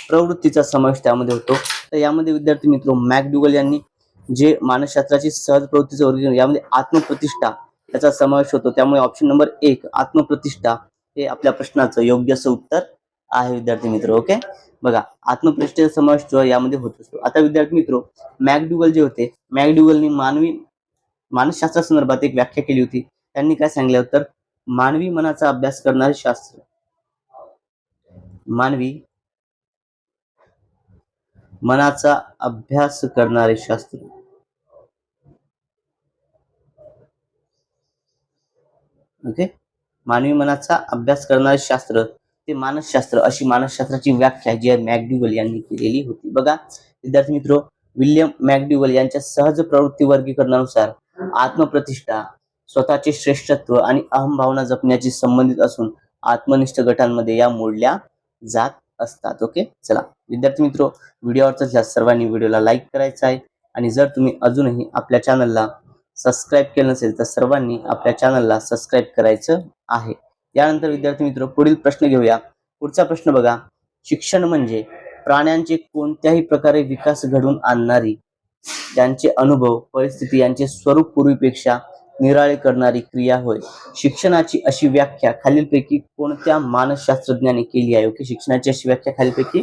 प्रवृत्तीचा समावेश त्यामध्ये होतो, तर यामध्ये विद्यार्थी मित्र मॅकडुगल यांनी जे मानसशास्त्राची सहज प्रवृत्तीचं वर्गीकरण, यामध्ये आत्मप्रतिष्ठा याचा समावेश होतो. त्यामुळे ऑप्शन नंबर 1 आत्मप्रतिष्ठा हे आपल्या प्रश्नाचं योग्य असं उत्तर आहे विद्यार्थी मित्र. ओके, बघा आत्मप्रतिष्ठेचा समावेश जो यामध्ये होत असतो. आता विद्यार्थी मित्र मॅकडुगल जे होते, मॅकडुगलनी मानसशास्त्रासंदर्भात एक व्याख्या केली होती. त्यांनी काय सांगितलं तर मानवी मनाचा अभ्यास करणारे शास्त्र, मानवी मनाचा अभ्यास करणारे शास्त्र. ओके, मानवी मनाचा अभ्यास करणारे शास्त्र ते मानसशास्त्र, अशी मानसशास्त्राची व्याख्या जी मॅकडुगल यांनी केलेली होती. बघा विद्यार्थी मित्र, विल्यम मॅकडुगल यांच्या सहज प्रवृत्ती वर्गीकरणानुसार आत्मप्रतिष्ठा, स्वतःचे श्रेष्ठत्व आणि अहमभावना जपण्याची संबंधित असून आत्मनिष्ठ गटांमध्ये या मोडल्या जात असतात. ओके, चला विद्यार्थी मित्र, व्हिडिओ आवडला सर्वांनी व्हिडिओला लाईक करायचा आहे आणि जर तुम्ही अजूनही आपल्या चॅनलला सबस्क्राईब केलं नसेल तर सर्वांनी आपल्या चॅनलला सबस्क्राईब करायचं आहे. यानंतर विद्यार्थी मित्र पुढील प्रश्न घेऊया. पुढचा प्रश्न बघा, शिक्षण म्हणजे प्राण्यांचे कोणत्याही प्रकारे विकास घडवून आणणारी, त्यांचे अनुभव परिस्थिती यांचे स्वरूप पूर्वीपेक्षा निराळे करणारी क्रिया होय. शिक्षणाची अशी व्याख्या खालीलपैकी कोणत्या मानसशास्त्रज्ञाने केली आहे. ओके, शिक्षणाची अशी व्याख्या खालीलपैकी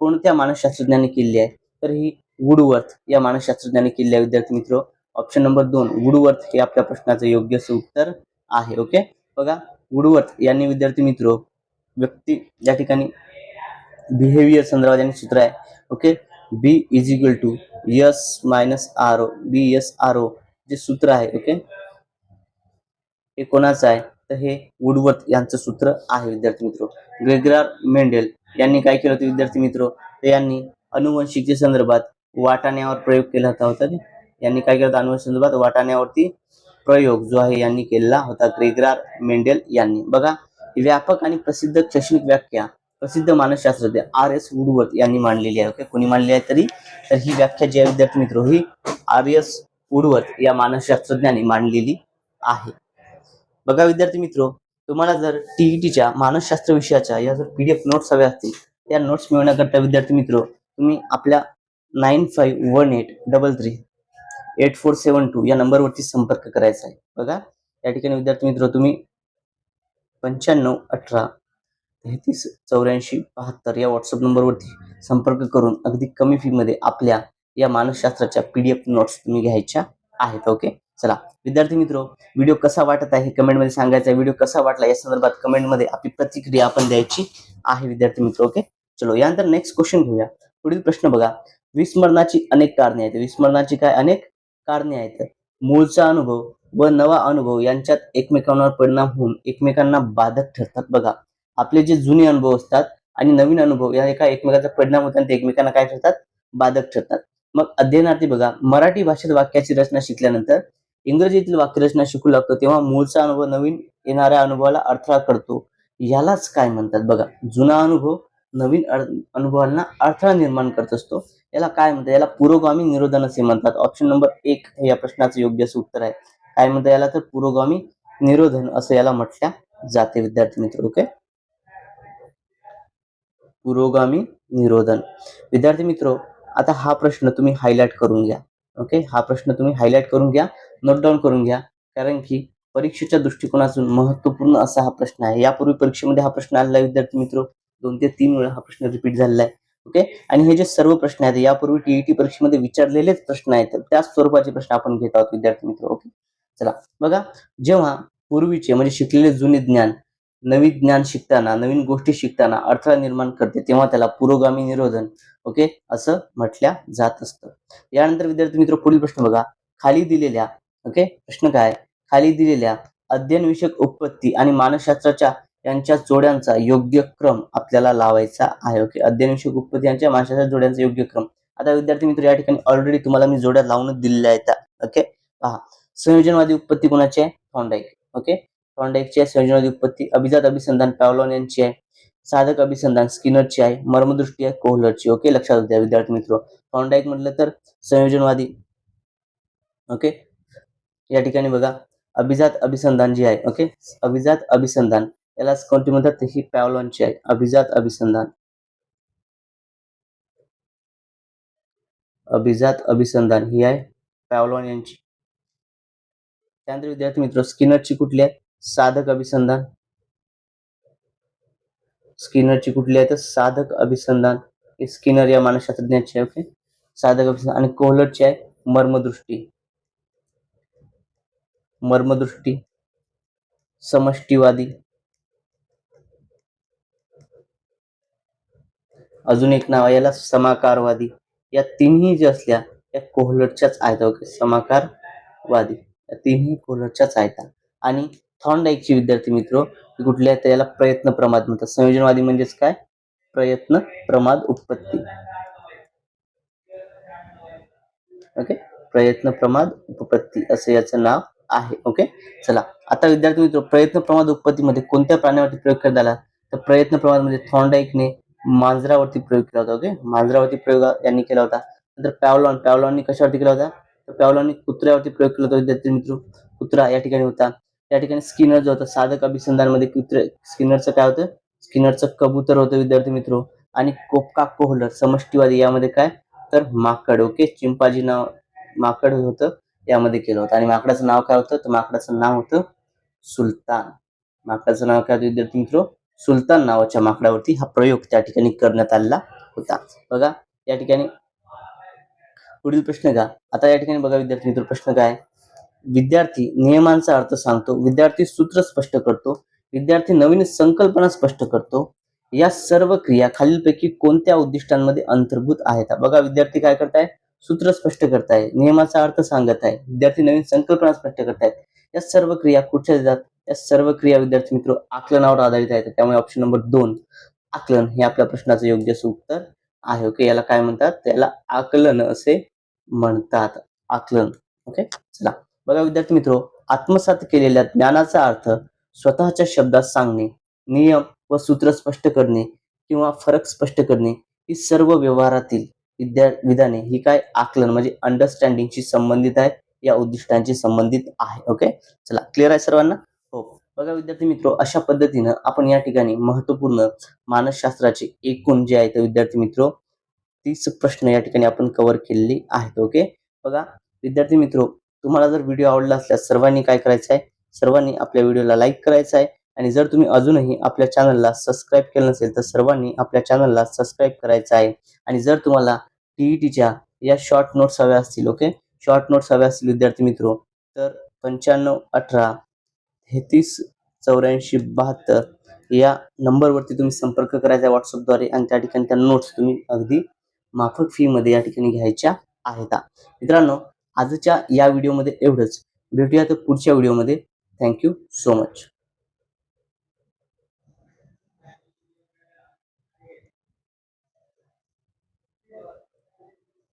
कोणत्या मानसशास्त्रज्ञाने केली आहे, तर ही वुडवर्थ या मानसशास्त्रज्ञाने केली आहे विद्यार्थी मित्र. ऑप्शन नंबर 2 वुडवर्थ हे आपल्या प्रश्नाचं योग्य असं उत्तर आहे. ओके, बघा वुडवर्थ यांनी विद्यार्थी मित्र व्यक्ती या ठिकाणी बिहेवियर संदर्भात यांनी सूत्र आहे. Okay, B is equal to S minus R O, B S R O जे सूत्र आहे. ओके, हे कोणाचं आहे, तर हे वुडवर्थ यांचं सूत्र आहे विद्यार्थी मित्र. ग्रेगोर मेंडेल यांनी काय केलं होतं विद्यार्थी मित्र, तर यांनी अनुवंशिकते संदर्भात वाटाण्यावर प्रयोग केला होता. यांनी काय केलं होतं, अनुवंशिक संदर्भात वाटाण्यावरती प्रयोग जो आहे यांनी केलेला होता, ग्रेगोर मेंडेल यांनी. बघा व्यापक आणि प्रसिद्ध शैक्षणिक व्याख्या प्रसिद्ध मानसशास्त्रज्ञ आर एस वुडवर्थ यांनी मांडलेली आहे. ओके, कोणी मांडली आहे तरी, तर ही व्याख्या जी आहे विद्यार्थी मित्र ही आर एस वुडवर्थ या मानसशास्त्रज्ञांनी मांडलेली आहे. बघा विद्यार्थी मित्र, तुम्हाला जर टीईटीच्या मानसशास्त्र विषयाच्या या जर पीडीएफ नोट्स हव्या असतील, त्या नोट्स मिळवण्याकरता विद्यार्थी मित्र तुम्ही आपल्या 9518338472 या नंबरवरती संपर्क करायचा आहे. बघा या ठिकाणी विद्यार्थी मित्र तुम्ही 9518338472 या व्हॉट्सअप नंबरवरती संपर्क करून अगदी कमी फी मध्ये आपल्या या मानसशास्त्राच्या पीडीएफ नोट्स तुम्ही घ्यायच्या आहेत. ओके, चला विद्यार्थी मित्र, व्हिडिओ कसा वाटत आहे कमेंटमध्ये सांगायचा. व्हिडिओ कसा वाटला या संदर्भात कमेंटमध्ये आपली प्रतिक्रिया आपण द्यायची आहे विद्यार्थी मित्र. ओके, चलो यानंतर नेक्स्ट क्वेश्चन घेऊया. पुढील प्रश्न बघा, विस्मरणाची अनेक कारणे आहेत. विस्मरणाची काय अनेक कारणे आहेत. मूळचा अनुभव व नवा अनुभव यांच्यात एकमेकांवर परिणाम होऊन एकमेकांना बाधक ठरतात. बघा, आपले जे जुने अनुभव असतात आणि नवीन अनुभव या एकमेकांचा परिणाम होतात, ते एकमेकांना काय ठरतात? बाधक ठरतात. मग अध्ययनार्थी बघा, मराठी भाषेत वाक्याची रचना शिकल्यानंतर इंग्रजीतील वाक्यरचना शिकू लागतो, तेव्हा मूळचा अनुभव नवीन येणाऱ्या अनुभवाला अडथळा करतो. यालाच काय म्हणतात? बघा, जुना अनुभव नवीन अनुभवांना अडथळा निर्माण करत असतो. याला काय म्हणतात? याला पुरोगामी निरोधन असे म्हणतात. ऑप्शन नंबर 1 हे या प्रश्नाचं योग्य असं उत्तर आहे. काय म्हणतात याला? तर पुरोगामी निरोधन असं याला म्हटल्या जाते विद्यार्थी मित्र. ओके, पुरोगामी निरोधन. विद्यार्थी मित्र, आता हा प्रश्न तुम्ही हायलाइट करून घ्या. ओके, हा प्रश्न तुम्ही हायलाइट करून घ्या, नोट डाऊन करून घ्या, कारण की परीक्षेच्या दृष्टिकोनातून महत्वपूर्ण असा हा प्रश्न आहे. यापूर्वी परीक्षेमध्ये हा प्रश्न आलेला आहे विद्यार्थी मित्र, 2 ते 3 वेळा हा प्रश्न रिपीट झालेला आहे. ओके, आणि हे जे सर्व प्रश्न आहेत यापूर्वी टीईटी परीक्षेमध्ये विचारलेलेच प्रश्न आहेत, त्याच स्वरूपाचे प्रश्न आपण घेत आहोत विद्यार्थी मित्र. ओके, चला बघा, जेव्हा पूर्वीचे म्हणजे शिकलेले जुने ज्ञान नवीन ज्ञान शिकताना, नवीन गोष्टी शिकताना अडथळा निर्माण करते, तेव्हा त्याला पुरोगामी निरोधन ओके असं म्हटल्या जात असतं. यानंतर विद्यार्थी मित्र, पुढील प्रश्न बघा, खाली दिलेल्या ओके प्रश्न काय? खाली दिलेल्या अध्ययनविषयक उत्पत्ती आणि मानसशास्त्राच्या यांच्या जोड्यांचा योग्य क्रम आपल्याला लावायचा आहे. ओके, अध्ययनविषयक उत्पत्ती यांच्या मानसशास्त्राच्या जोड्यांचा योग्य क्रम. आता विद्यार्थी मित्र, या ठिकाणी ऑलरेडी तुम्हाला मी जोड्या लावूनच दिलेल्या आहेत. ओके, पहा, संयोजनवादी उत्पत्ती कोणाची आहे? थॉर्नडाईक. ओके, थॉर्नडाईकची आहे संयोजनवादी उत्पत्ती. अभिजात अभिसंधान पॅव्लोन यांची आहे. साधक अभिसंधान स्किनरची आहे. मर्मदृष्टी आहे कोहलरची. ओके, लक्षात द्या विद्यार्थी मित्र. थॉर्नडाईक म्हटलं तर संयोजनवादी. ओके, या ठिकाणी बघा, अभिजात अभिसंधान जी आहे ओके, अभिजात अभिसंधान याला कोणती म्हणतात? तर ही पॅव्लोनची आहे. अभिजात अभिसंधान, अभिजात अभिसंधान ही आहे पॅव्लोन यांची. त्यानंतर विद्यार्थी मित्र, स्किनरची कुठली आहे? साधक अभिसंधान. स्किनरची कुठली आहे? तर साधक अभिसंधान. स्किनर या मानसशास्त्रज्ञाची आहे. ओके, साधक अभिसंधान. आणि कोहलरची आहे मर्मदृष्टी. मर्मदृष्टी, समष्टीवादी. अजून एक नाव आहे याला समाकारवादी. या तिन्ही जे असल्या या कोहलरच्याच आहेत. ओके, समाकारवादी या तिन्ही कोहलरच्याच आहेत. आणि थॉर्नडाईकची विद्यार्थी मित्र कुठल्या आहेत? याला प्रयत्न प्रमाद म्हणतात. संयोजनवादी म्हणजेच काय? प्रयत्न प्रमाद उत्पत्ती. ओके, प्रयत्न प्रमाद उपपत्ती असं याचं नाव आहे. ओके, चला आता विद्यार्थी मित्र, प्रयत्न प्रमाद उत्पत्तीमध्ये कोणत्या प्राण्यावरती प्रयोग करण्यात आला? तर प्रयत्न प्रमाद म्हणजे थॉर्नडाईकने मांजरावरती प्रयोग केला होता. ओके, मांजरावरती प्रयोग यांनी केला होता. नंतर पॅव्लोननी कशावरती केला होता? तर पॅव्लोननी कुत्र्यावरती प्रयोग केला होता विद्यार्थी मित्र. कुत्रा या ठिकाणी होता. त्या ठिकाणी स्किनर जो होता साधक अभिसंधानमध्ये स्किनरचं काय होतं? स्किनरचं कबूतर होतं विद्यार्थी मित्र. आणि कोहलर समष्टीवादी यामध्ये काय? तर माकड. ओके, चिंपाजी नाव माकड होतं यामध्ये केलं होतं. आणि माकडाचं नाव काय होतं? तर माकडाचं नाव होतं सुलतान. माकडाचं नाव काय होतं विद्यार्थी मित्र? सुलतान नावाच्या माकडावरती हा प्रयोग त्या ठिकाणी करण्यात आलेला होता. बघा या ठिकाणी पुढील प्रश्न का? आता या ठिकाणी बघा विद्यार्थी मित्र, प्रश्न काय? विद्यार्थी नियमांचा अर्थ सांगतो, विद्यार्थी सूत्र स्पष्ट करतो, विद्यार्थी नवीन संकल्पना स्पष्ट करतो. या सर्व क्रिया खालीलपैकी कोणत्या उद्दिष्टांमध्ये अंतर्भूत आहेत? बघा, विद्यार्थी काय करताय? सूत्र स्पष्ट करताय, नियमाचा अर्थ सांगत आहे, विद्यार्थी नवीन संकल्पना स्पष्ट करतायत. या सर्व क्रिया कुठच्या येतात? या सर्व क्रिया विद्यार्थी मित्र आकलनावर आधारित आहेत. त्यामुळे ऑप्शन नंबर 2 आकलन हे आपल्या प्रश्नाचं योग्य उत्तर आहे. ओके, याला काय म्हणतात? त्याला आकलन असे म्हणतात. आकलन. ओके, चला बघा विद्यार्थी मित्र, आत्मसात केलेल्या ज्ञानाचा अर्थ स्वतःच्या शब्दात सांगणे, नियम व सूत्र स्पष्ट करणे किंवा फरक स्पष्ट करणे ही सर्व व्यवहारातील विधाने ही काय? आकलन म्हणजे अंडरस्टँडिंगशी संबंधित आहे, या उद्दिष्टांशी संबंधित आहे. ओके, चला क्लिअर आहे सर्वांना? हो. बघा विद्यार्थी मित्र, अशा पद्धतीनं आपण या ठिकाणी महत्वपूर्ण मानसशास्त्राचे एकूण जे आहेत विद्यार्थी मित्र 30 प्रश्न या ठिकाणी आपण कव्हर केलेली आहेत. ओके, बघा विद्यार्थी मित्र, तुम्हाला जर व्हिडिओ आवडला असल्यास सर्वांनी काय करायचं आहे? सर्वांनी आपल्या व्हिडिओला लाईक करायचं आहे. आणि जर तुम्ही अजूनही आपल्या चॅनलला सबस्क्राईब केलं नसेल तर सर्वांनी आपल्या चॅनलला सबस्क्राईब करायचं आहे. आणि जर तुम्हाला टीईटीच्या या शॉर्ट नोट्स हव्या असतील, ओके, शॉर्ट नोट्स हव्या असतील विद्यार्थी मित्र, तर 9518 33 84 72 या नंबरवरती तुम्ही संपर्क करायचा व्हॉट्सअपद्वारे. आणि त्या ठिकाणी त्या नोट्स तुम्ही अगदी माफक फी मध्ये या ठिकाणी घ्यायच्या आहेत. मित्रांनो, आजच्या या व्हिडिओमध्ये एवढंच. भेटूया तर पुढच्या व्हिडिओमध्ये. Thank you so much.